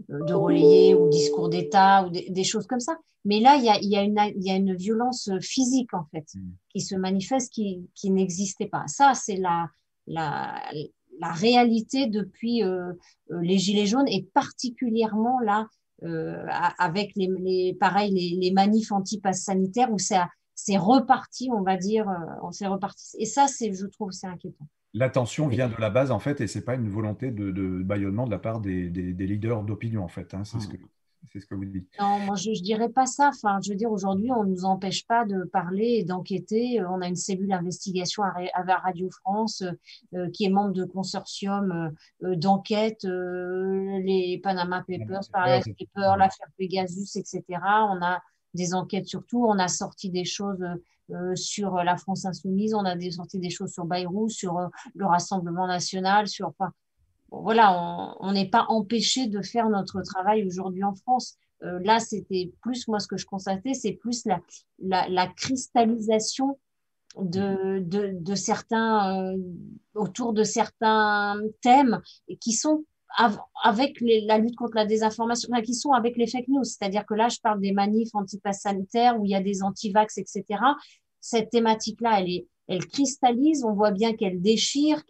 de relayer ou discours d'État ou des choses comme ça, mais là, il y a une violence physique, en fait, qui se manifeste, qui n'existait pas. Ça, c'est la réalité depuis les Gilets jaunes et particulièrement là, avec les manifs anti-pass sanitaire où c'est reparti, on va dire, on s'est reparti. Et ça, je trouve, c'est inquiétant. L'attention vient de la base, en fait, et ce n'est pas une volonté de bâillonnement de la part des leaders d'opinion, en fait, hein, c'est ce que vous dites. Non, moi, je dirais pas ça. Enfin, je veux dire, aujourd'hui, on ne nous empêche pas de parler et d'enquêter. On a une cellule d'investigation à Radio France qui est membre de consortium d'enquête, les Panama Papers, Paradise Papers, l'affaire Pegasus, etc. On a des enquêtes sur tout. On a sorti des choses sur la France Insoumise. On a sorti des choses sur Bayrou, sur le Rassemblement National, enfin, voilà, on n'est pas empêché de faire notre travail aujourd'hui en France. Là, c'était plus, moi, ce que je constatais, c'est plus la cristallisation de certains, autour de certains thèmes qui sont avec la lutte contre la désinformation, enfin, qui sont avec les fake news. C'est-à-dire que là, je parle des manifs anti-pass sanitaire où il y a des anti-vax, etc. Cette thématique-là, elle cristallise, on voit bien qu'elle déchire,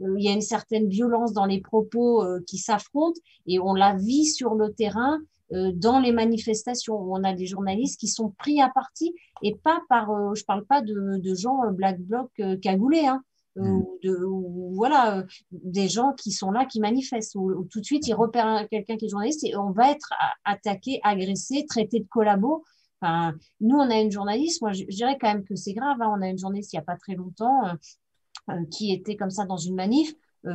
il y a une certaine violence dans les propos qui s'affrontent et on la vit sur le terrain dans les manifestations où on a des journalistes qui sont pris à partie et pas par, je parle pas de gens black bloc cagoulés, hein. ou voilà, des gens qui sont là, qui manifestent, ou tout de suite, ils repèrent quelqu'un qui est journaliste et on va être attaqué, agressé, traité de collabo. Enfin, nous, on a une journaliste, moi, je dirais quand même que c'est grave, hein, on a une journaliste il n'y a pas très longtemps qui était comme ça dans une manif,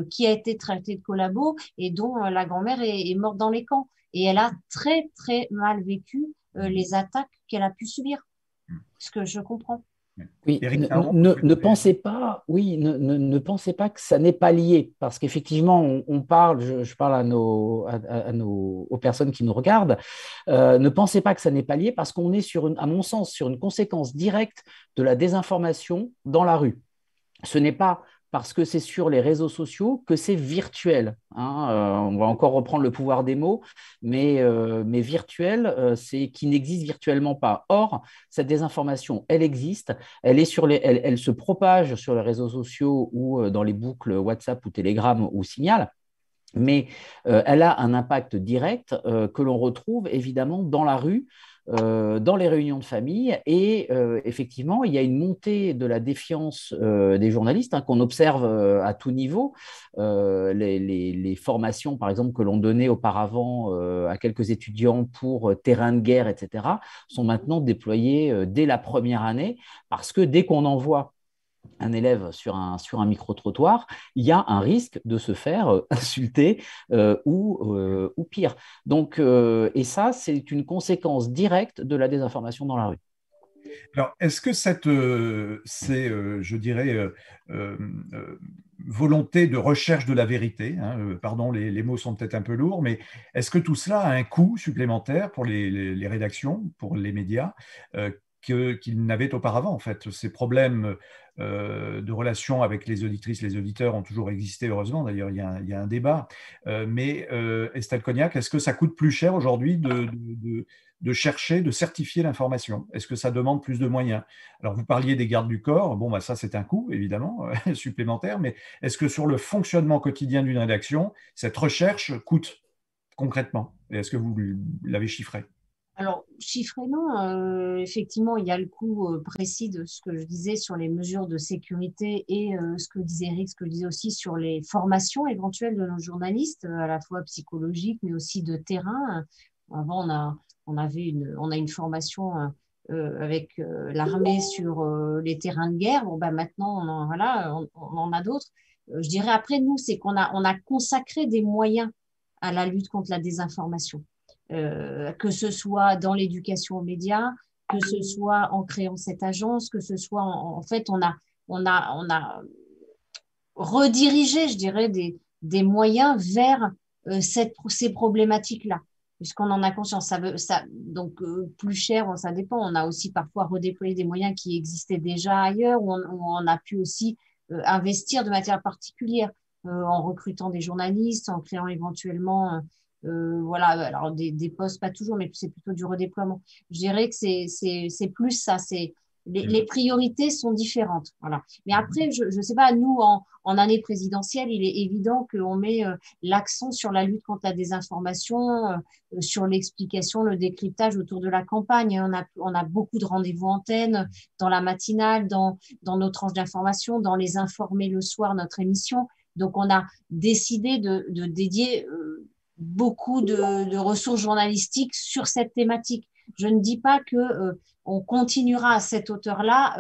qui a été traitée de collabo et dont la grand-mère est morte dans les camps. Et elle a très, très mal vécu les attaques qu'elle a pu subir, ce que je comprends. Oui, Éric ne, Caron, ne- vous ne vouliez- pensez pas, oui, ne pensez pas que ça n'est pas lié, parce qu'effectivement, on parle, je parle aux personnes qui nous regardent, ne pensez pas que ça n'est pas lié, parce qu'on est à mon sens, sur une conséquence directe de la désinformation dans la rue. Ce n'est pas parce que c'est sur les réseaux sociaux que c'est virtuel, hein. On va encore reprendre le pouvoir des mots, mais virtuel, c'est qui n'existe virtuellement pas. Or, cette désinformation, elle existe, elle se propage sur les réseaux sociaux ou dans les boucles WhatsApp ou Telegram ou Signal. Mais elle a un impact direct que l'on retrouve évidemment dans la rue, dans les réunions de famille. Et effectivement, il y a une montée de la défiance des journalistes hein, qu'on observe à tout niveau. Les formations, par exemple, que l'on donnait auparavant à quelques étudiants pour terrain de guerre, etc., sont maintenant déployées dès la première année parce que dès qu'on envoie un élève sur un micro-trottoir, il y a un risque de se faire insulter ou pire. Donc, et ça, c'est une conséquence directe de la désinformation dans la rue. Alors, est-ce que je dirais, euh, euh, volonté de recherche de la vérité, hein, pardon, les mots sont peut-être un peu lourds, mais est-ce que tout cela a un coût supplémentaire pour les rédactions, pour les médias, qu'ils n'avaient auparavant, en fait? Ces problèmes de relations avec les auditrices, les auditeurs ont toujours existé, heureusement, d'ailleurs, il y a un débat. Mais Estelle Cognac, est-ce que ça coûte plus cher aujourd'hui de chercher, de certifier l'information? Est-ce que ça demande plus de moyens? Alors, vous parliez des gardes du corps. Bon, bah, ça, c'est un coût, évidemment, supplémentaire. Mais est-ce que sur le fonctionnement quotidien d'une rédaction, cette recherche coûte concrètement? Et est-ce que vous l'avez chiffré? Alors, chiffré, non. Effectivement, il y a le coût précis de ce que je disais sur les mesures de sécurité et ce que disait Eric, ce que je disais aussi sur les formations éventuelles de nos journalistes, à la fois psychologiques, mais aussi de terrain. Avant, on a une formation avec l'armée sur les terrains de guerre. Bon, ben maintenant, voilà, on en a d'autres. Je dirais après, nous, c'est on a consacré des moyens à la lutte contre la désinformation. Que ce soit dans l'éducation aux médias, que ce soit en créant cette agence, que ce soit en fait, on a redirigé, je dirais, des moyens vers ces problématiques-là, puisqu'on en a conscience. Donc, plus cher, ça dépend. On a aussi parfois redéployé des moyens qui existaient déjà ailleurs, où on a pu aussi investir de manière particulière en recrutant des journalistes, en créant éventuellement voilà, alors des postes, pas toujours, mais c'est plutôt du redéploiement. Je dirais que c'est plus ça, les priorités sont différentes. Voilà. Mais après, je ne sais pas, nous, en année présidentielle, il est évident qu'on met l'accent sur la lutte contre la désinformation, sur l'explication, le décryptage autour de la campagne. On a beaucoup de rendez-vous antennes dans la matinale, dans nos tranches d'information, dans les informés le soir, notre émission. Donc, on a décidé de dédier beaucoup de ressources journalistiques sur cette thématique. Je ne dis pas que on continuera à cette hauteur-là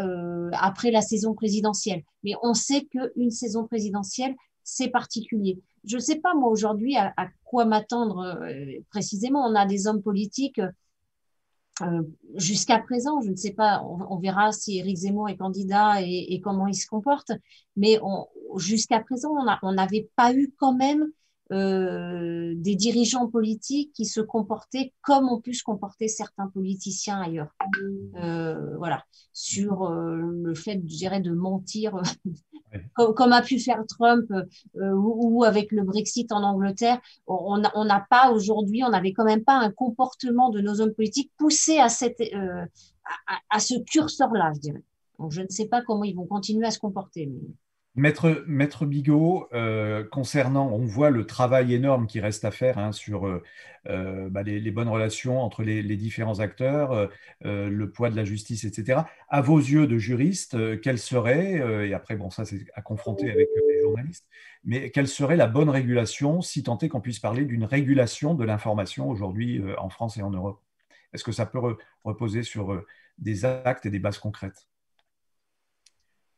après la saison présidentielle, mais on sait qu'une saison présidentielle, c'est particulier. Je ne sais pas, moi, aujourd'hui, à quoi m'attendre précisément. On a des hommes politiques jusqu'à présent, je ne sais pas, on verra si Éric Zemmour est candidat et comment il se comporte, mais jusqu'à présent, on n'avait pas eu quand même des dirigeants politiques qui se comportaient comme ont pu se comporter certains politiciens ailleurs. Voilà, sur le fait, je dirais, de mentir, comme a pu faire Trump ou avec le Brexit en Angleterre. On n'a pas aujourd'hui, on n'avait quand même pas un comportement de nos hommes politiques poussé à ce curseur-là, je dirais. Donc, je ne sais pas comment ils vont continuer à se comporter. Mais... Maître Bigot, concernant, on voit le travail énorme qui reste à faire hein, sur les bonnes relations entre les différents acteurs, le poids de la justice, etc. À vos yeux de juriste, quelle serait, et après, bon, ça c'est à confronter avec les journalistes, mais quelle serait la bonne régulation, si tant est qu'on puisse parler d'une régulation de l'information aujourd'hui en France et en Europe? Est-ce que ça peut reposer sur des actes et des bases concrètes?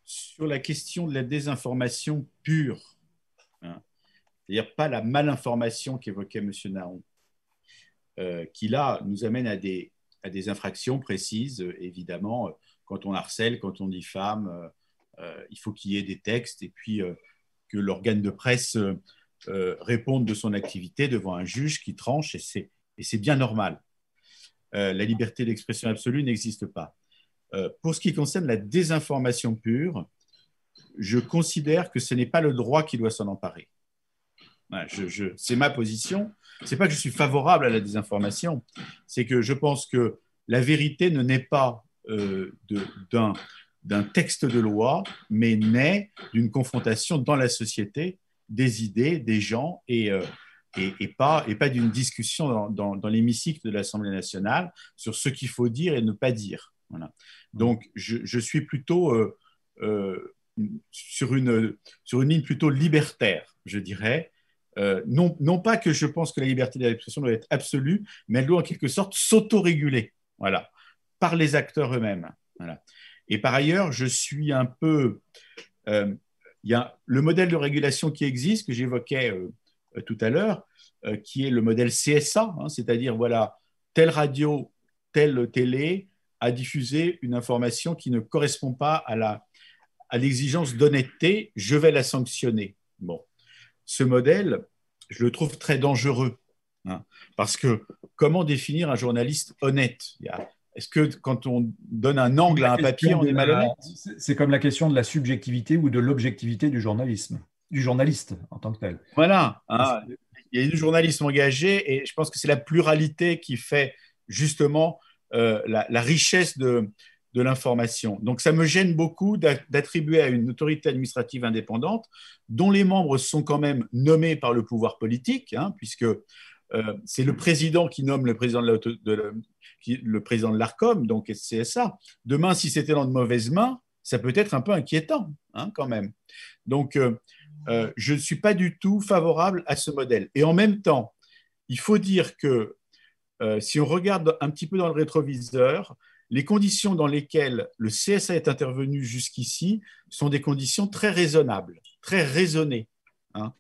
Sur la question de la désinformation pure, hein, c'est-à-dire pas la malinformation qu'évoquait M. Naon, qui là nous amène à des infractions précises, évidemment, quand on harcèle, quand on diffame, il faut qu'il y ait des textes et puis que l'organe de presse réponde de son activité devant un juge qui tranche, et c'est bien normal. La liberté d'expression absolue n'existe pas. Pour ce qui concerne la désinformation pure, je considère que ce n'est pas le droit qui doit s'en emparer. C'est ma position. Ce n'est pas que je suis favorable à la désinformation, c'est que je pense que la vérité ne naît pas d'un texte de loi, mais naît d'une confrontation dans la société des idées, des gens, et pas d'une discussion dans l'hémicycle de l'Assemblée nationale sur ce qu'il faut dire et ne pas dire. Voilà. Donc, je suis plutôt sur une ligne plutôt libertaire, je dirais. Non pas que je pense que la liberté d'expression doit être absolue, mais elle doit en quelque sorte s'autoréguler, voilà, par les acteurs eux-mêmes. Voilà. Et par ailleurs, je suis un peu... il y a le modèle de régulation qui existe, que j'évoquais tout à l'heure, qui est le modèle CSA, hein, c'est-à-dire, voilà, telle radio, telle télé a diffusé une information qui ne correspond pas à l'exigence d'honnêteté, je vais la sanctionner. Bon. Ce modèle, je le trouve très dangereux, hein, parce que comment définir un journaliste honnête? Est-ce que quand on donne un angle à un papier, on est malhonnête? C'est comme la question de la subjectivité ou de l'objectivité du journalisme, du journaliste en tant que tel. Voilà, hein, il y a du journalisme engagé et je pense que c'est la pluralité qui fait justement la richesse de l'information. Donc ça me gêne beaucoup d'attribuer à une autorité administrative indépendante, dont les membres sont quand même nommés par le pouvoir politique, hein, puisque c'est le président qui nomme le président le président de l'Arcom, donc CSA. Demain, si c'était dans de mauvaises mains, ça peut être un peu inquiétant, hein, quand même. Donc, je ne suis pas du tout favorable à ce modèle. Et en même temps, il faut dire que si on regarde un petit peu dans le rétroviseur, les conditions dans lesquelles le CSA est intervenu jusqu'ici sont des conditions très raisonnables, très raisonnées, hein.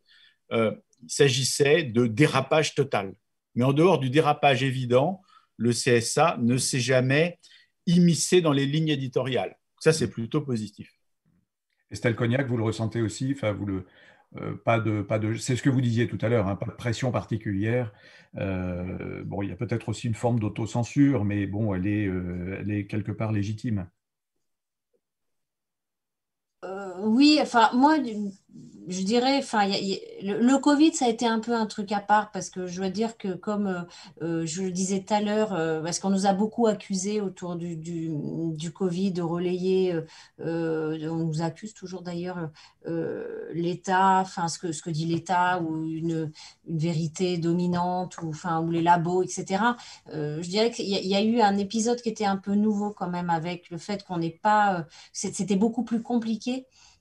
Il s'agissait de dérapage total. Mais en dehors du dérapage évident, le CSA ne s'est jamais immiscé dans les lignes éditoriales. Ça, c'est plutôt positif. Estelle Cognac, vous le ressentez aussi, enfin, pas de, c'est ce que vous disiez tout à l'heure, hein, pas de pression particulière. Bon, il y a peut-être aussi une forme d'autocensure, mais bon, elle est quelque part légitime. Oui, enfin, moi, je dirais, enfin, le Covid, ça a été un peu un truc à part parce que je dois dire que, comme je le disais tout à l'heure, parce qu'on nous a beaucoup accusés autour du Covid de relayer, on nous accuse toujours d'ailleurs l'État, enfin, ce que dit l'État ou une vérité dominante ou, enfin, ou les labos, etc. Je dirais qu'il y a eu un épisode qui était un peu nouveau quand même avec le fait qu'on n'est pas, c'était beaucoup plus compliqué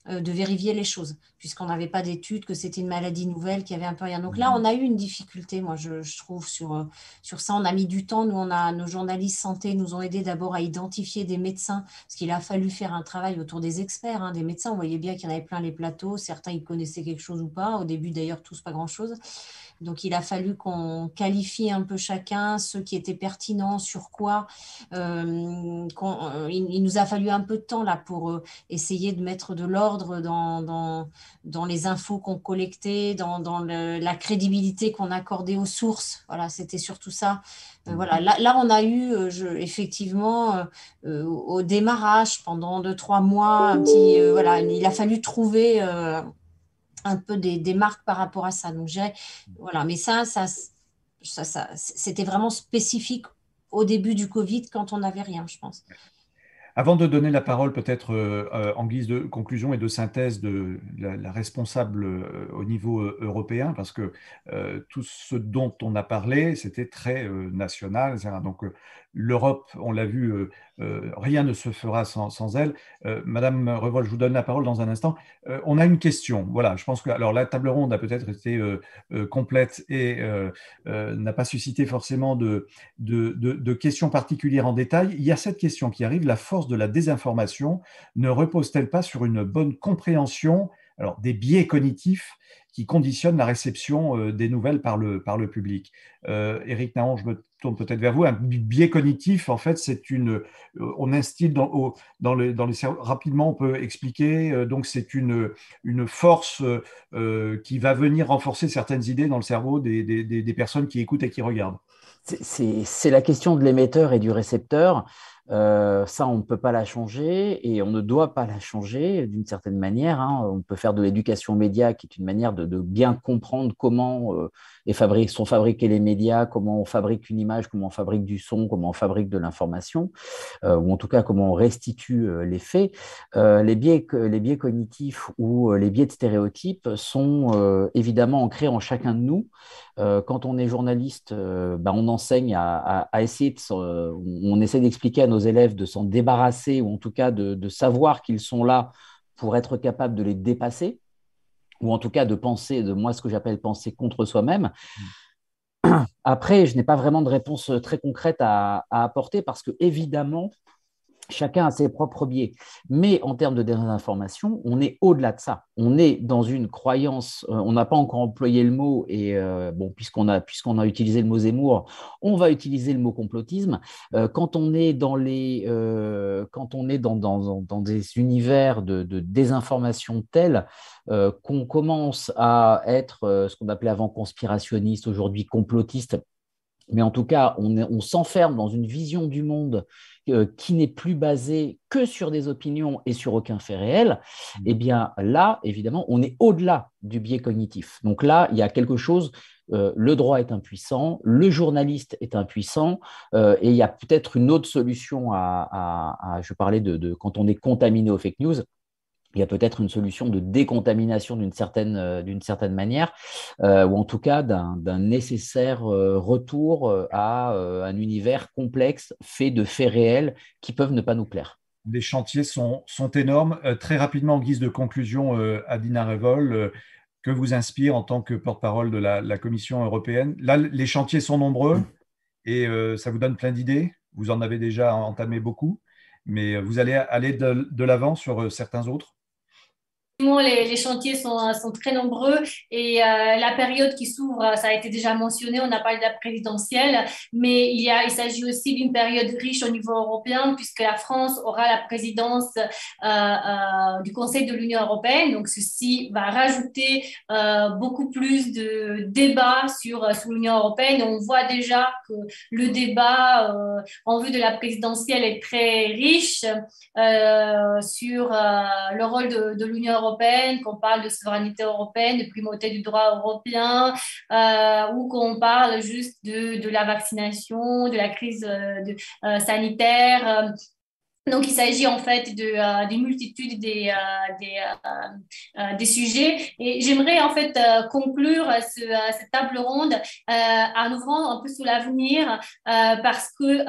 de vérifier les choses, puisqu'on n'avait pas d'études, que c'était une maladie nouvelle, qu'il y avait un peu rien. Donc là, on a eu une difficulté, moi, je trouve, sur ça. On a mis du temps. Nous, nos journalistes santé nous ont aidés d'abord à identifier des médecins, parce qu'il a fallu faire un travail autour des experts, hein, des médecins. On voyait bien qu'il y en avait plein les plateaux. Certains, ils connaissaient quelque chose ou pas. Au début, d'ailleurs, tous pas grand-chose. Donc, il a fallu qu'on qualifie un peu chacun, ceux qui étaient pertinents, sur quoi. Il nous a fallu un peu de temps là pour essayer de mettre de l'ordre dans les infos qu'on collectait, dans la crédibilité qu'on accordait aux sources. Voilà, c'était surtout ça. Voilà, là, on a eu effectivement au démarrage, pendant 2-3 mois, voilà, il a fallu trouver un peu des marques par rapport à ça. Donc, je dirais, voilà, mais ça c'était vraiment spécifique au début du Covid quand on n'avait rien, je pense. Avant de donner la parole peut-être en guise de conclusion et de synthèse de la responsable au niveau européen, parce que tout ce dont on a parlé, c'était très national, etc. Donc l'Europe, on l'a vu, rien ne se fera sans elle. Madame Revol, je vous donne la parole dans un instant. On a une question. Voilà, je pense que alors la table ronde a peut-être été complète et n'a pas suscité forcément de questions particulières en détail. Il y a cette question qui arrive, la force de la désinformation ne repose-t-elle pas sur une bonne compréhension alors, des biais cognitifs qui conditionnent la réception des nouvelles par le public? Éric Naon, je me tourne peut-être vers vous. Un biais cognitif, en fait, on instille dans les cerveaux, rapidement, on peut expliquer, donc c'est une force qui va venir renforcer certaines idées dans le cerveau des personnes qui écoutent et qui regardent. C'est la question de l'émetteur et du récepteur. Ça, on ne peut pas la changer et on ne doit pas la changer d'une certaine manière. Hein. On peut faire de l'éducation média, qui est une manière de bien comprendre comment sont fabriqués les médias, comment on fabrique une image, comment on fabrique du son, comment on fabrique de l'information, ou en tout cas comment on restitue les faits. Les biais cognitifs ou les biais de stéréotypes sont évidemment ancrés en chacun de nous. Quand on est journaliste, on enseigne à essayer on essaie d'expliquer à nos élèves de s'en débarrasser ou en tout cas de savoir qu'ils sont là pour être capable de les dépasser ou en tout cas de penser, de moi ce que j'appelle penser contre soi-même. Après, je n'ai pas vraiment de réponse très concrète à apporter parce que évidemment, chacun a ses propres biais. Mais en termes de désinformation, on est au-delà de ça. On est dans une croyance, on n'a pas encore employé le mot, et puisqu'on a utilisé le mot Zemmour, on va utiliser le mot complotisme. Quand on est dans des univers de désinformation tels qu'on commence à être ce qu'on appelait avant conspirationniste, aujourd'hui complotiste, mais en tout cas, on s'enferme dans une vision du monde qui n'est plus basée que sur des opinions et sur aucun fait réel, eh bien là, évidemment, on est au-delà du biais cognitif. Donc là, il y a quelque chose, le droit est impuissant, le journaliste est impuissant, et il y a peut-être une autre solution je parlais de quand on est contaminé aux fake news, il y a peut-être une solution de décontamination d'une certaine manière, ou en tout cas d'un nécessaire retour à un univers complexe fait de faits réels qui peuvent ne pas nous plaire. Les chantiers sont énormes. Très rapidement, en guise de conclusion, Adina Revol, que vous inspire en tant que porte-parole de la Commission européenne? Là, les chantiers sont nombreux et ça vous donne plein d'idées. Vous en avez déjà entamé beaucoup, mais vous allez aller de l'avant sur certains autres? Les chantiers sont très nombreux et la période qui s'ouvre, ça a été déjà mentionné, on a parlé de la présidentielle, mais il s'agit aussi d'une période riche au niveau européen puisque la France aura la présidence du Conseil de l'Union européenne. Donc, ceci va rajouter beaucoup plus de débats sur l'Union européenne. On voit déjà que le débat en vue de la présidentielle est très riche sur le rôle de l'Union européenne, qu'on parle de souveraineté européenne, de primauté du droit européen, ou qu'on parle juste de la vaccination, de la crise sanitaire. Donc, il s'agit en fait d'une multitude des sujets. Et j'aimerais en fait conclure cette table ronde en ouvrant un peu sur l'avenir parce que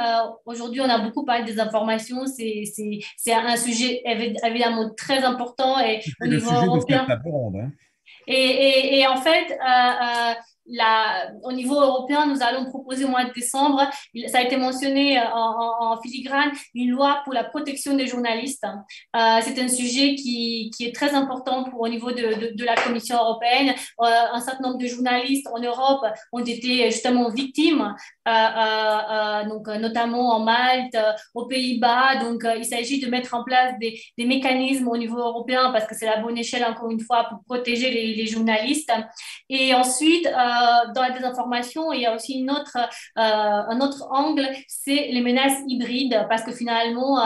aujourd'hui, on a beaucoup parlé des informations. C'est un sujet évidemment très important et au niveau européen. Table ronde, hein. Et en fait, au niveau européen, nous allons proposer au mois de décembre, ça a été mentionné en filigrane, une loi pour la protection des journalistes. C'est un sujet qui est très important au niveau de la Commission européenne. Un certain nombre de journalistes en Europe ont été justement victimes, donc, notamment en Malte, aux Pays-Bas. Donc, il s'agit de mettre en place des mécanismes au niveau européen parce que c'est la bonne échelle, encore une fois, pour protéger les journalistes. Et ensuite, dans la désinformation, il y a aussi un autre angle, c'est les menaces hybrides, parce que finalement,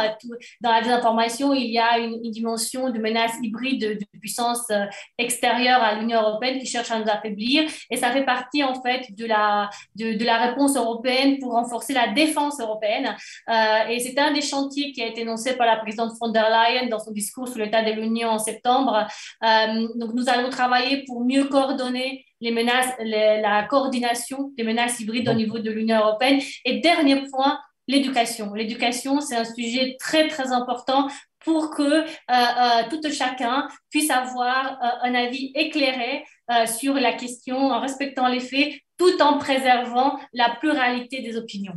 dans la désinformation, il y a une dimension de menace hybride de puissance extérieure à l'Union européenne qui cherche à nous affaiblir. Et ça fait partie, en fait, de la réponse européenne pour renforcer la défense européenne. Et c'est un des chantiers qui a été énoncé par la présidente von der Leyen dans son discours sur l'état de l'Union en septembre. Donc, nous allons travailler pour mieux coordonner les menaces, la coordination des menaces hybrides au niveau de l'Union européenne. Et dernier point, l'éducation. L'éducation, c'est un sujet très, très important pour que tout chacun puisse avoir un avis éclairé sur la question en respectant les faits, tout en préservant la pluralité des opinions.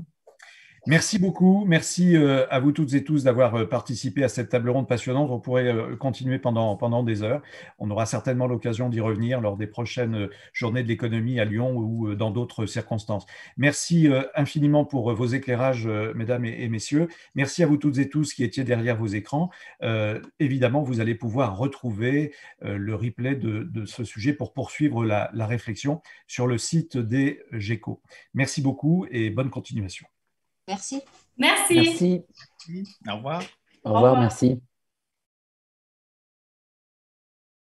Merci beaucoup. Merci à vous toutes et tous d'avoir participé à cette table ronde passionnante. On pourrait continuer pendant des heures. On aura certainement l'occasion d'y revenir lors des prochaines journées de l'économie à Lyon ou dans d'autres circonstances. Merci infiniment pour vos éclairages, mesdames et messieurs. Merci à vous toutes et tous qui étiez derrière vos écrans. Évidemment, vous allez pouvoir retrouver le replay de ce sujet pour poursuivre la réflexion sur le site des GECO. Merci beaucoup et bonne continuation. Merci. Merci. Merci. Au revoir. Au revoir, merci.